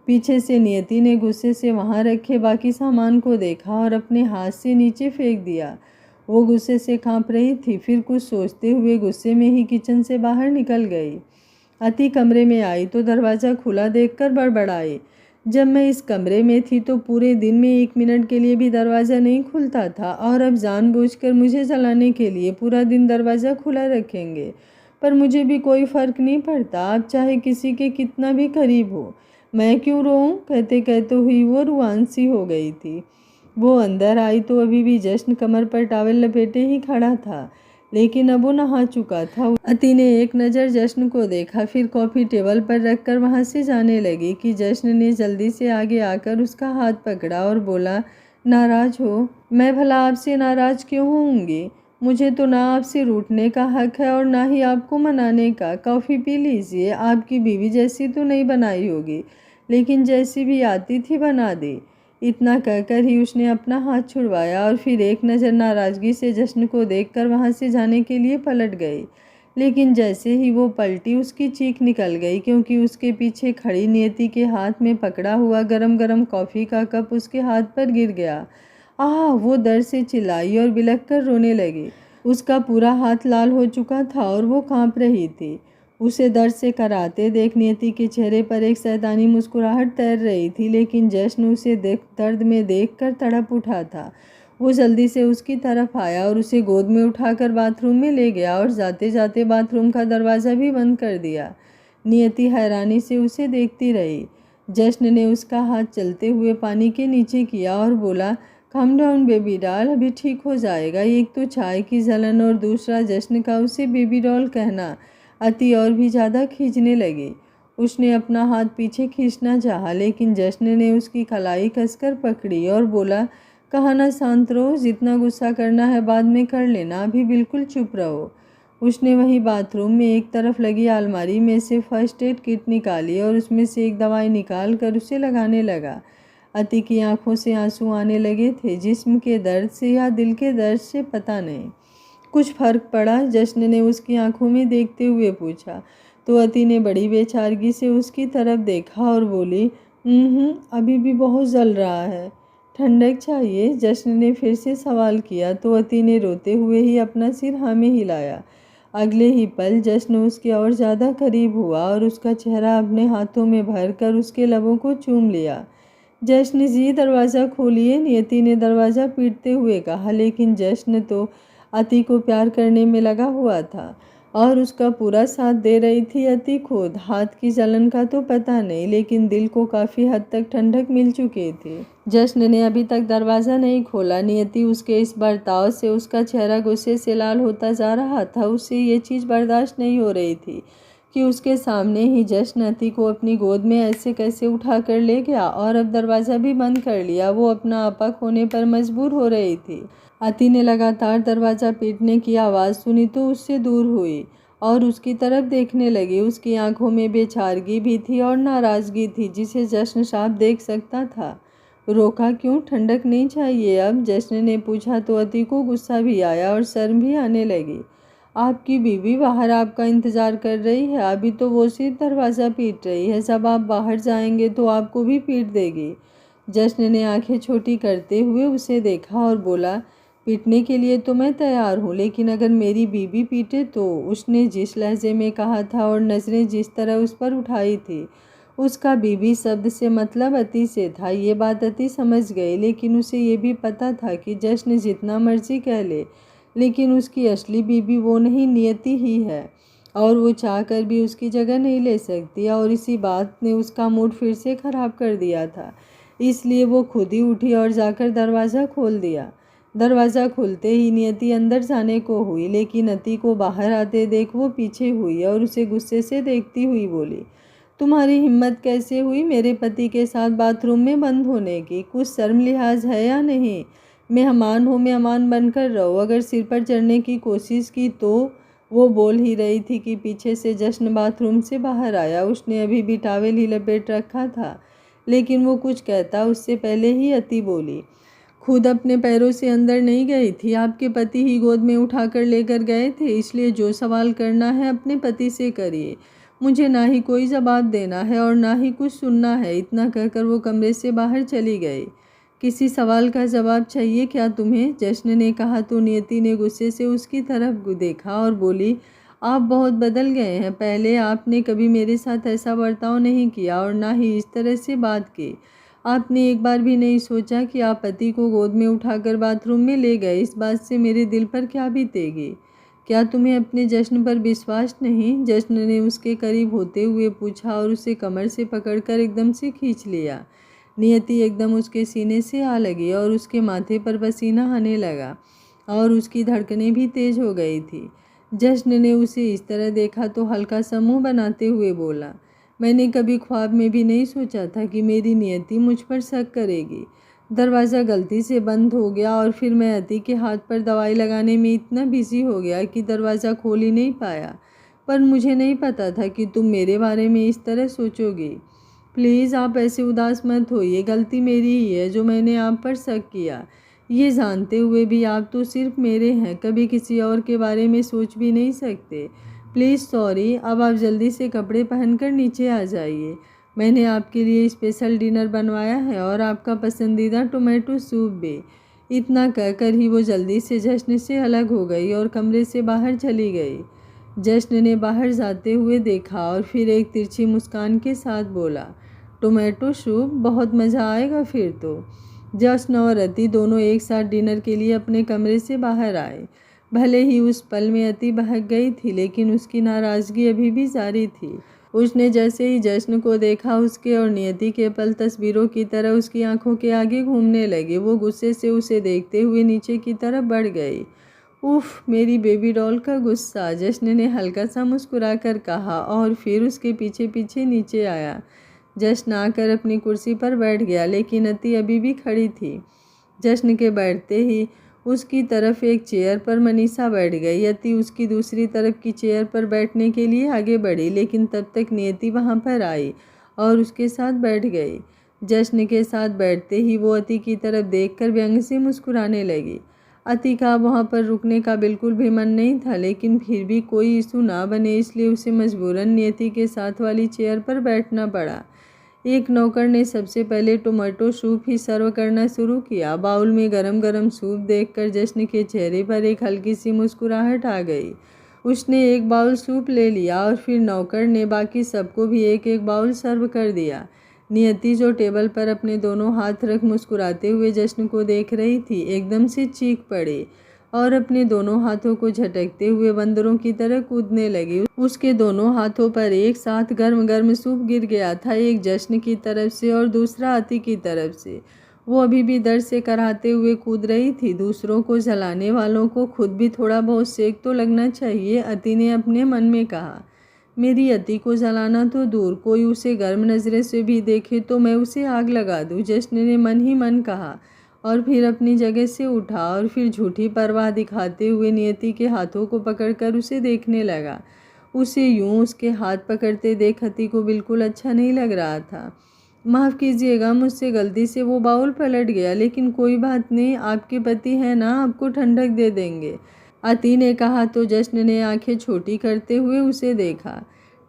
S1: पीछे से नियति ने गुस्से से वहाँ रखे बाकी सामान को देखा और अपने हाथ से नीचे फेंक दिया। वो गुस्से से कांप रही थी, फिर कुछ सोचते हुए गुस्से में ही किचन से बाहर निकल गई। अति कमरे में आई तो दरवाज़ा खुला देखकर बड़बड़ाई, जब मैं इस कमरे में थी तो पूरे दिन में 1 मिनट के लिए भी दरवाज़ा नहीं खुलता था, और अब जानबूझकर मुझे जलाने के लिए पूरा दिन दरवाज़ा खुला रखेंगे। पर मुझे भी कोई फ़र्क नहीं पड़ता, आप चाहे किसी के कितना भी करीब हो। मैं क्यों रोऊं? कहते कहते हुई वो रुआन सी हो गई थी। वो अंदर आई तो अभी भी जश्न कमर पर टॉवल लपेटे ही खड़ा था, लेकिन अब वो नहा चुका था। अति ने एक नज़र जश्न को देखा, फिर कॉफ़ी टेबल पर रखकर वहाँ से जाने लगी कि जश्न ने जल्दी से आगे आकर उसका हाथ पकड़ा और बोला, नाराज़ हो? मैं भला आपसे नाराज़ क्यों होऊंगी? मुझे तो ना आपसे रूठने का हक है और ना ही आपको मनाने का। कॉफ़ी पी लीजिए, आपकी बीवी जैसी तो नहीं बनाई होगी, लेकिन जैसी भी आती थी बना दी। इतना कहकर ही उसने अपना हाथ छुड़वाया और फिर एक नज़र नाराज़गी से जश्न को देखकर वहाँ से जाने के लिए पलट गई। लेकिन जैसे ही वो पलटी उसकी चीख निकल गई, क्योंकि उसके पीछे खड़ी नियति के हाथ में पकड़ा हुआ गरम गरम कॉफ़ी का कप उसके हाथ पर गिर गया। आह! वो दर्द से चिल्लाई और बिलख कर रोने लगी। उसका पूरा हाथ लाल हो चुका था और वो कांप रही थी। उसे दर्द से कराहते देख नियति के चेहरे पर एक शैतानी मुस्कुराहट तैर रही थी, लेकिन जश्न उसे दर्द में देखकर तड़प उठा था। वो जल्दी से उसकी तरफ आया और उसे गोद में उठाकर बाथरूम में ले गया और जाते जाते बाथरूम का दरवाज़ा भी बंद कर दिया। नियति हैरानी से उसे देखती रही। जश्न ने उसका हाथ चलते हुए पानी के नीचे किया और बोला, कम डाउन बेबी डॉल, अभी ठीक हो जाएगा। एक तो चाय की जलन और दूसरा जश्न का उसे बेबी डॉल कहना अति और भी ज़्यादा खींचने लगी। उसने अपना हाथ पीछे खींचना चाहा, लेकिन जश्न ने उसकी कलाई कसकर पकड़ी और बोला, कहा ना शांत रहो, जितना गुस्सा करना है बाद में कर लेना, अभी बिल्कुल चुप रहो। उसने वहीं बाथरूम में एक तरफ लगी अलमारी में से फर्स्ट एड किट निकाली और उसमें से एक दवाई निकाल कर उसे लगाने लगा। अति की आंखों से आंसू आने लगे थे, जिस्म के दर्द से या दिल के दर्द से पता नहीं। कुछ फर्क पड़ा? जश्न ने उसकी आंखों में देखते हुए पूछा। तो अति ने बड़ी बेचारगी से उसकी तरफ देखा और बोली, अभी भी बहुत जल रहा है, ठंडक चाहिए? जश्न ने फिर से सवाल किया तो अति ने रोते हुए ही अपना सिर हाँ में हिलाया। अगले ही पल जश्न उसके और ज़्यादा करीब हुआ और उसका चेहरा अपने हाथों में भरकर उसके लबों को चूम लिया। जश्न जी, दरवाज़ा खोलिए, नियति ने दरवाज़ा पीटते हुए कहा, लेकिन जश्न तो अति को प्यार करने में लगा हुआ था और उसका पूरा साथ दे रही थी। अति खुद हाथ की जलन का तो पता नहीं, लेकिन दिल को काफ़ी हद तक ठंडक मिल चुकी थी। जश्न ने अभी तक दरवाज़ा नहीं खोला। नियति उसके इस बर्ताव से उसका चेहरा गुस्से से लाल होता जा रहा था। उससे ये चीज़ बर्दाश्त नहीं हो रही थी कि उसके सामने ही जश्न अति को अपनी गोद में ऐसे कैसे उठा कर ले गया, और अब दरवाज़ा भी बंद कर लिया। वो अपना आपा खोने पर मजबूर हो रही थी। अति ने लगातार दरवाज़ा पीटने की आवाज़ सुनी तो उससे दूर हुई और उसकी तरफ देखने लगी। उसकी आंखों में बेचारगी भी थी और नाराज़गी थी, जिसे जश्न साफ देख सकता था। रोका क्यों? ठंडक नहीं चाहिए अब? जश्न ने पूछा तो अति को गुस्सा भी आया और शर्म भी आने लगी। आपकी बीवी बाहर आपका इंतज़ार कर रही है, अभी तो वो सिर्फ दरवाज़ा पीट रही है, जब आप बाहर जाएंगे तो आपको भी पीट देगी। जश्न ने आंखें छोटी करते हुए उसे देखा और बोला, पीटने के लिए तो मैं तैयार हूँ, लेकिन अगर मेरी बीवी पीटे तो? उसने जिस लहजे में कहा था और नज़रें जिस तरह उस पर उठाई थी, उसका बीवी शब्द से मतलब अति से था। ये बात अति समझ गई, लेकिन उसे ये भी पता था कि जश्न जितना मर्जी कह ले, लेकिन उसकी असली बीवी वो नहीं, नियति ही है, और वो चाहकर भी उसकी जगह नहीं ले सकती। और इसी बात ने उसका मूड फिर से ख़राब कर दिया था, इसलिए वो खुद ही उठी और जाकर दरवाज़ा खोल दिया। दरवाज़ा खुलते ही नियति अंदर जाने को हुई, लेकिन अति को बाहर आते देख वो पीछे हुई और उसे गुस्से से देखती हुई बोली, तुम्हारी हिम्मत कैसे हुई मेरे पति के साथ बाथरूम में बंद होने की? कुछ शर्म लिहाज है या नहीं? मेहमान हो, मेहमान बनकर रहो। अगर सिर पर चढ़ने की कोशिश की तो। वो बोल ही रही थी कि पीछे से जश्न बाथरूम से बाहर आया। उसने अभी भी टॉवेल ही लपेट रखा था, लेकिन वो कुछ कहता उससे पहले ही अति बोली, खुद अपने पैरों से अंदर नहीं गई थी, आपके पति ही गोद में उठाकर लेकर गए थे, इसलिए जो सवाल करना है अपने पति से करिए। मुझे ना ही कोई जवाब देना है और ना ही कुछ सुनना है। इतना कहकर वो कमरे से बाहर चली गई। किसी सवाल का जवाब चाहिए क्या तुम्हें? जश्न ने कहा तो नियति ने गुस्से से उसकी तरफ देखा और बोली, आप बहुत बदल गए हैं। पहले आपने कभी मेरे साथ ऐसा बर्ताव नहीं किया और ना ही इस तरह से बात की। आपने एक बार भी नहीं सोचा कि आप पति को गोद में उठाकर बाथरूम में ले गए। इस बात से मेरे दिल पर क्या बीतेगी? क्या तुम्हें अपने जश्न पर विश्वास नहीं? जश्न ने उसके करीब होते हुए पूछा और उसे कमर से पकड़कर एकदम से खींच लिया। नियति एकदम उसके सीने से आ लगी और उसके माथे पर पसीना आने लगा और उसकी धड़कनें भी तेज हो गई थी। जश्न ने उसे इस तरह देखा तो हल्का सा मुँह बनाते हुए बोला, मैंने कभी ख्वाब में भी नहीं सोचा था कि मेरी नियति मुझ पर शक करेगी। दरवाज़ा गलती से बंद हो गया और फिर मैं अति के हाथ पर दवाई लगाने में इतना बिजी हो गया कि दरवाज़ा खोल ही नहीं पाया। पर मुझे नहीं पता था कि तुम मेरे बारे में इस तरह सोचोगी। प्लीज़ आप ऐसे उदास मत होइए, गलती मेरी ही है जो मैंने आप पर शक किया। ये जानते हुए भी आप तो सिर्फ मेरे हैं, कभी किसी और के बारे में सोच भी नहीं सकते। Please sorry. अब आप जल्दी से कपड़े पहनकर नीचे आ जाइए। मैंने आपके लिए स्पेशल डिनर बनवाया है और आपका पसंदीदा टोमेटो सूप भी। इतना कहकर ही वो जल्दी से जश्न से अलग हो गई और कमरे से बाहर चली गई। जश्न ने बाहर जाते हुए देखा और फिर एक तिरछी मुस्कान के साथ बोला, टोमेटो सूप, बहुत मज़ा आएगा फिर तो। जश्न और अति दोनों एक साथ डिनर के लिए अपने कमरे से बाहर आए। भले ही उस पल में अति बहक गई थी, लेकिन उसकी नाराज़गी अभी भी जारी थी। उसने जैसे ही जश्न को देखा, उसके और नियति के पल तस्वीरों की तरह उसकी आंखों के आगे घूमने लगे। वो गुस्से से उसे देखते हुए नीचे की तरफ बढ़ गई। उफ, मेरी बेबी डॉल का गुस्सा, जश्न ने हल्का सा मुस्कुराकर कहा और फिर उसके पीछे पीछे नीचे आया। जश्न आकर अपनी कुर्सी पर बैठ गया, लेकिन अति अभी भी खड़ी थी। जश्न के बैठते ही उसकी तरफ एक चेयर पर मनीषा बैठ गई। अति उसकी दूसरी तरफ की चेयर पर बैठने के लिए आगे बढ़ी, लेकिन तब तक नियति वहां पर आई और उसके साथ बैठ गई। जश्न के साथ बैठते ही वो अति की तरफ देखकर व्यंग से मुस्कुराने लगी। अति का वहां पर रुकने का बिल्कुल भी मन नहीं था, लेकिन फिर भी कोई इशू ना बने इसलिए उसे मजबूरन नियति के साथ वाली चेयर पर बैठना पड़ा। एक नौकर ने सबसे पहले टोमेटो सूप ही सर्व करना शुरू किया। बाउल में गरम गरम सूप देखकर जश्न के चेहरे पर एक हल्की सी मुस्कुराहट आ गई। उसने एक बाउल सूप ले लिया और फिर नौकर ने बाकी सबको भी एक एक बाउल सर्व कर दिया। नियति जो टेबल पर अपने दोनों हाथ रख मुस्कुराते हुए जश्न को देख रही थी, एकदम से चीख पड़ी और अपने दोनों हाथों को झटकते हुए बंदरों की तरह कूदने लगी। उसके दोनों हाथों पर एक साथ गर्म गर्म सूप गिर गया था, एक जश्न की तरफ से और दूसरा अति की तरफ से। वो अभी भी दर्द से कराहते हुए कूद रही थी। दूसरों को जलाने वालों को खुद भी थोड़ा बहुत सेक तो लगना चाहिए, अति ने अपने मन में कहा। मेरी अति को जलाना तो दूर, कोई उसे गर्म नज़रे से भी देखे तो मैं उसे आग लगा दूँ, जश्न ने मन ही मन कहा और फिर अपनी जगह से उठा और फिर झूठी परवाह दिखाते हुए नियति के हाथों को पकड़कर उसे देखने लगा। उसे यूं उसके हाथ पकड़ते देख अति को बिल्कुल अच्छा नहीं लग रहा था। माफ़ कीजिएगा, मुझसे गलती से वो बाउल पलट गया, लेकिन कोई बात नहीं, आपके पति हैं ना, आपको ठंडक दे देंगे, अति ने कहा तो जश्न ने आंखें छोटी करते हुए उसे देखा।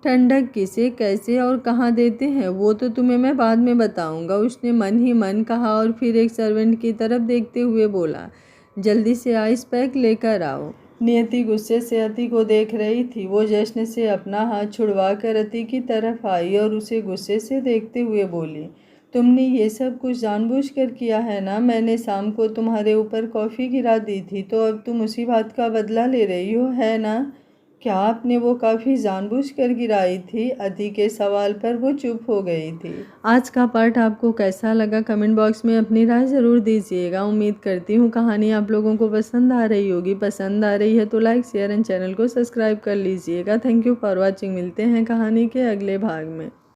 S1: ठंडक किसे, कैसे और कहाँ देते हैं वो तो तुम्हें मैं बाद में बताऊंगा, उसने मन ही मन कहा और फिर एक सर्वेंट की तरफ देखते हुए बोला, जल्दी से आइस पैक लेकर आओ। नियति गुस्से से अति को देख रही थी। वो जश्न से अपना हाथ छुड़वा कर अति की तरफ आई और उसे गुस्से से देखते हुए बोली, तुमने ये सब कुछ जानबूझकर किया है ना? मैंने शाम को तुम्हारे ऊपर कॉफ़ी गिरा दी थी तो अब तुम उसी बात का बदला ले रही हो, है ना? क्या आपने वो काफ़ी जानबूझकर गिराई थी? अति के सवाल पर वो चुप हो गई थी। आज का पार्ट आपको कैसा लगा कमेंट बॉक्स में अपनी राय ज़रूर दीजिएगा। उम्मीद करती हूँ कहानी आप लोगों को पसंद आ रही होगी। पसंद आ रही है तो लाइक शेयर एंड चैनल को सब्सक्राइब कर लीजिएगा। Thank you for watching. मिलते हैं कहानी के अगले भाग में।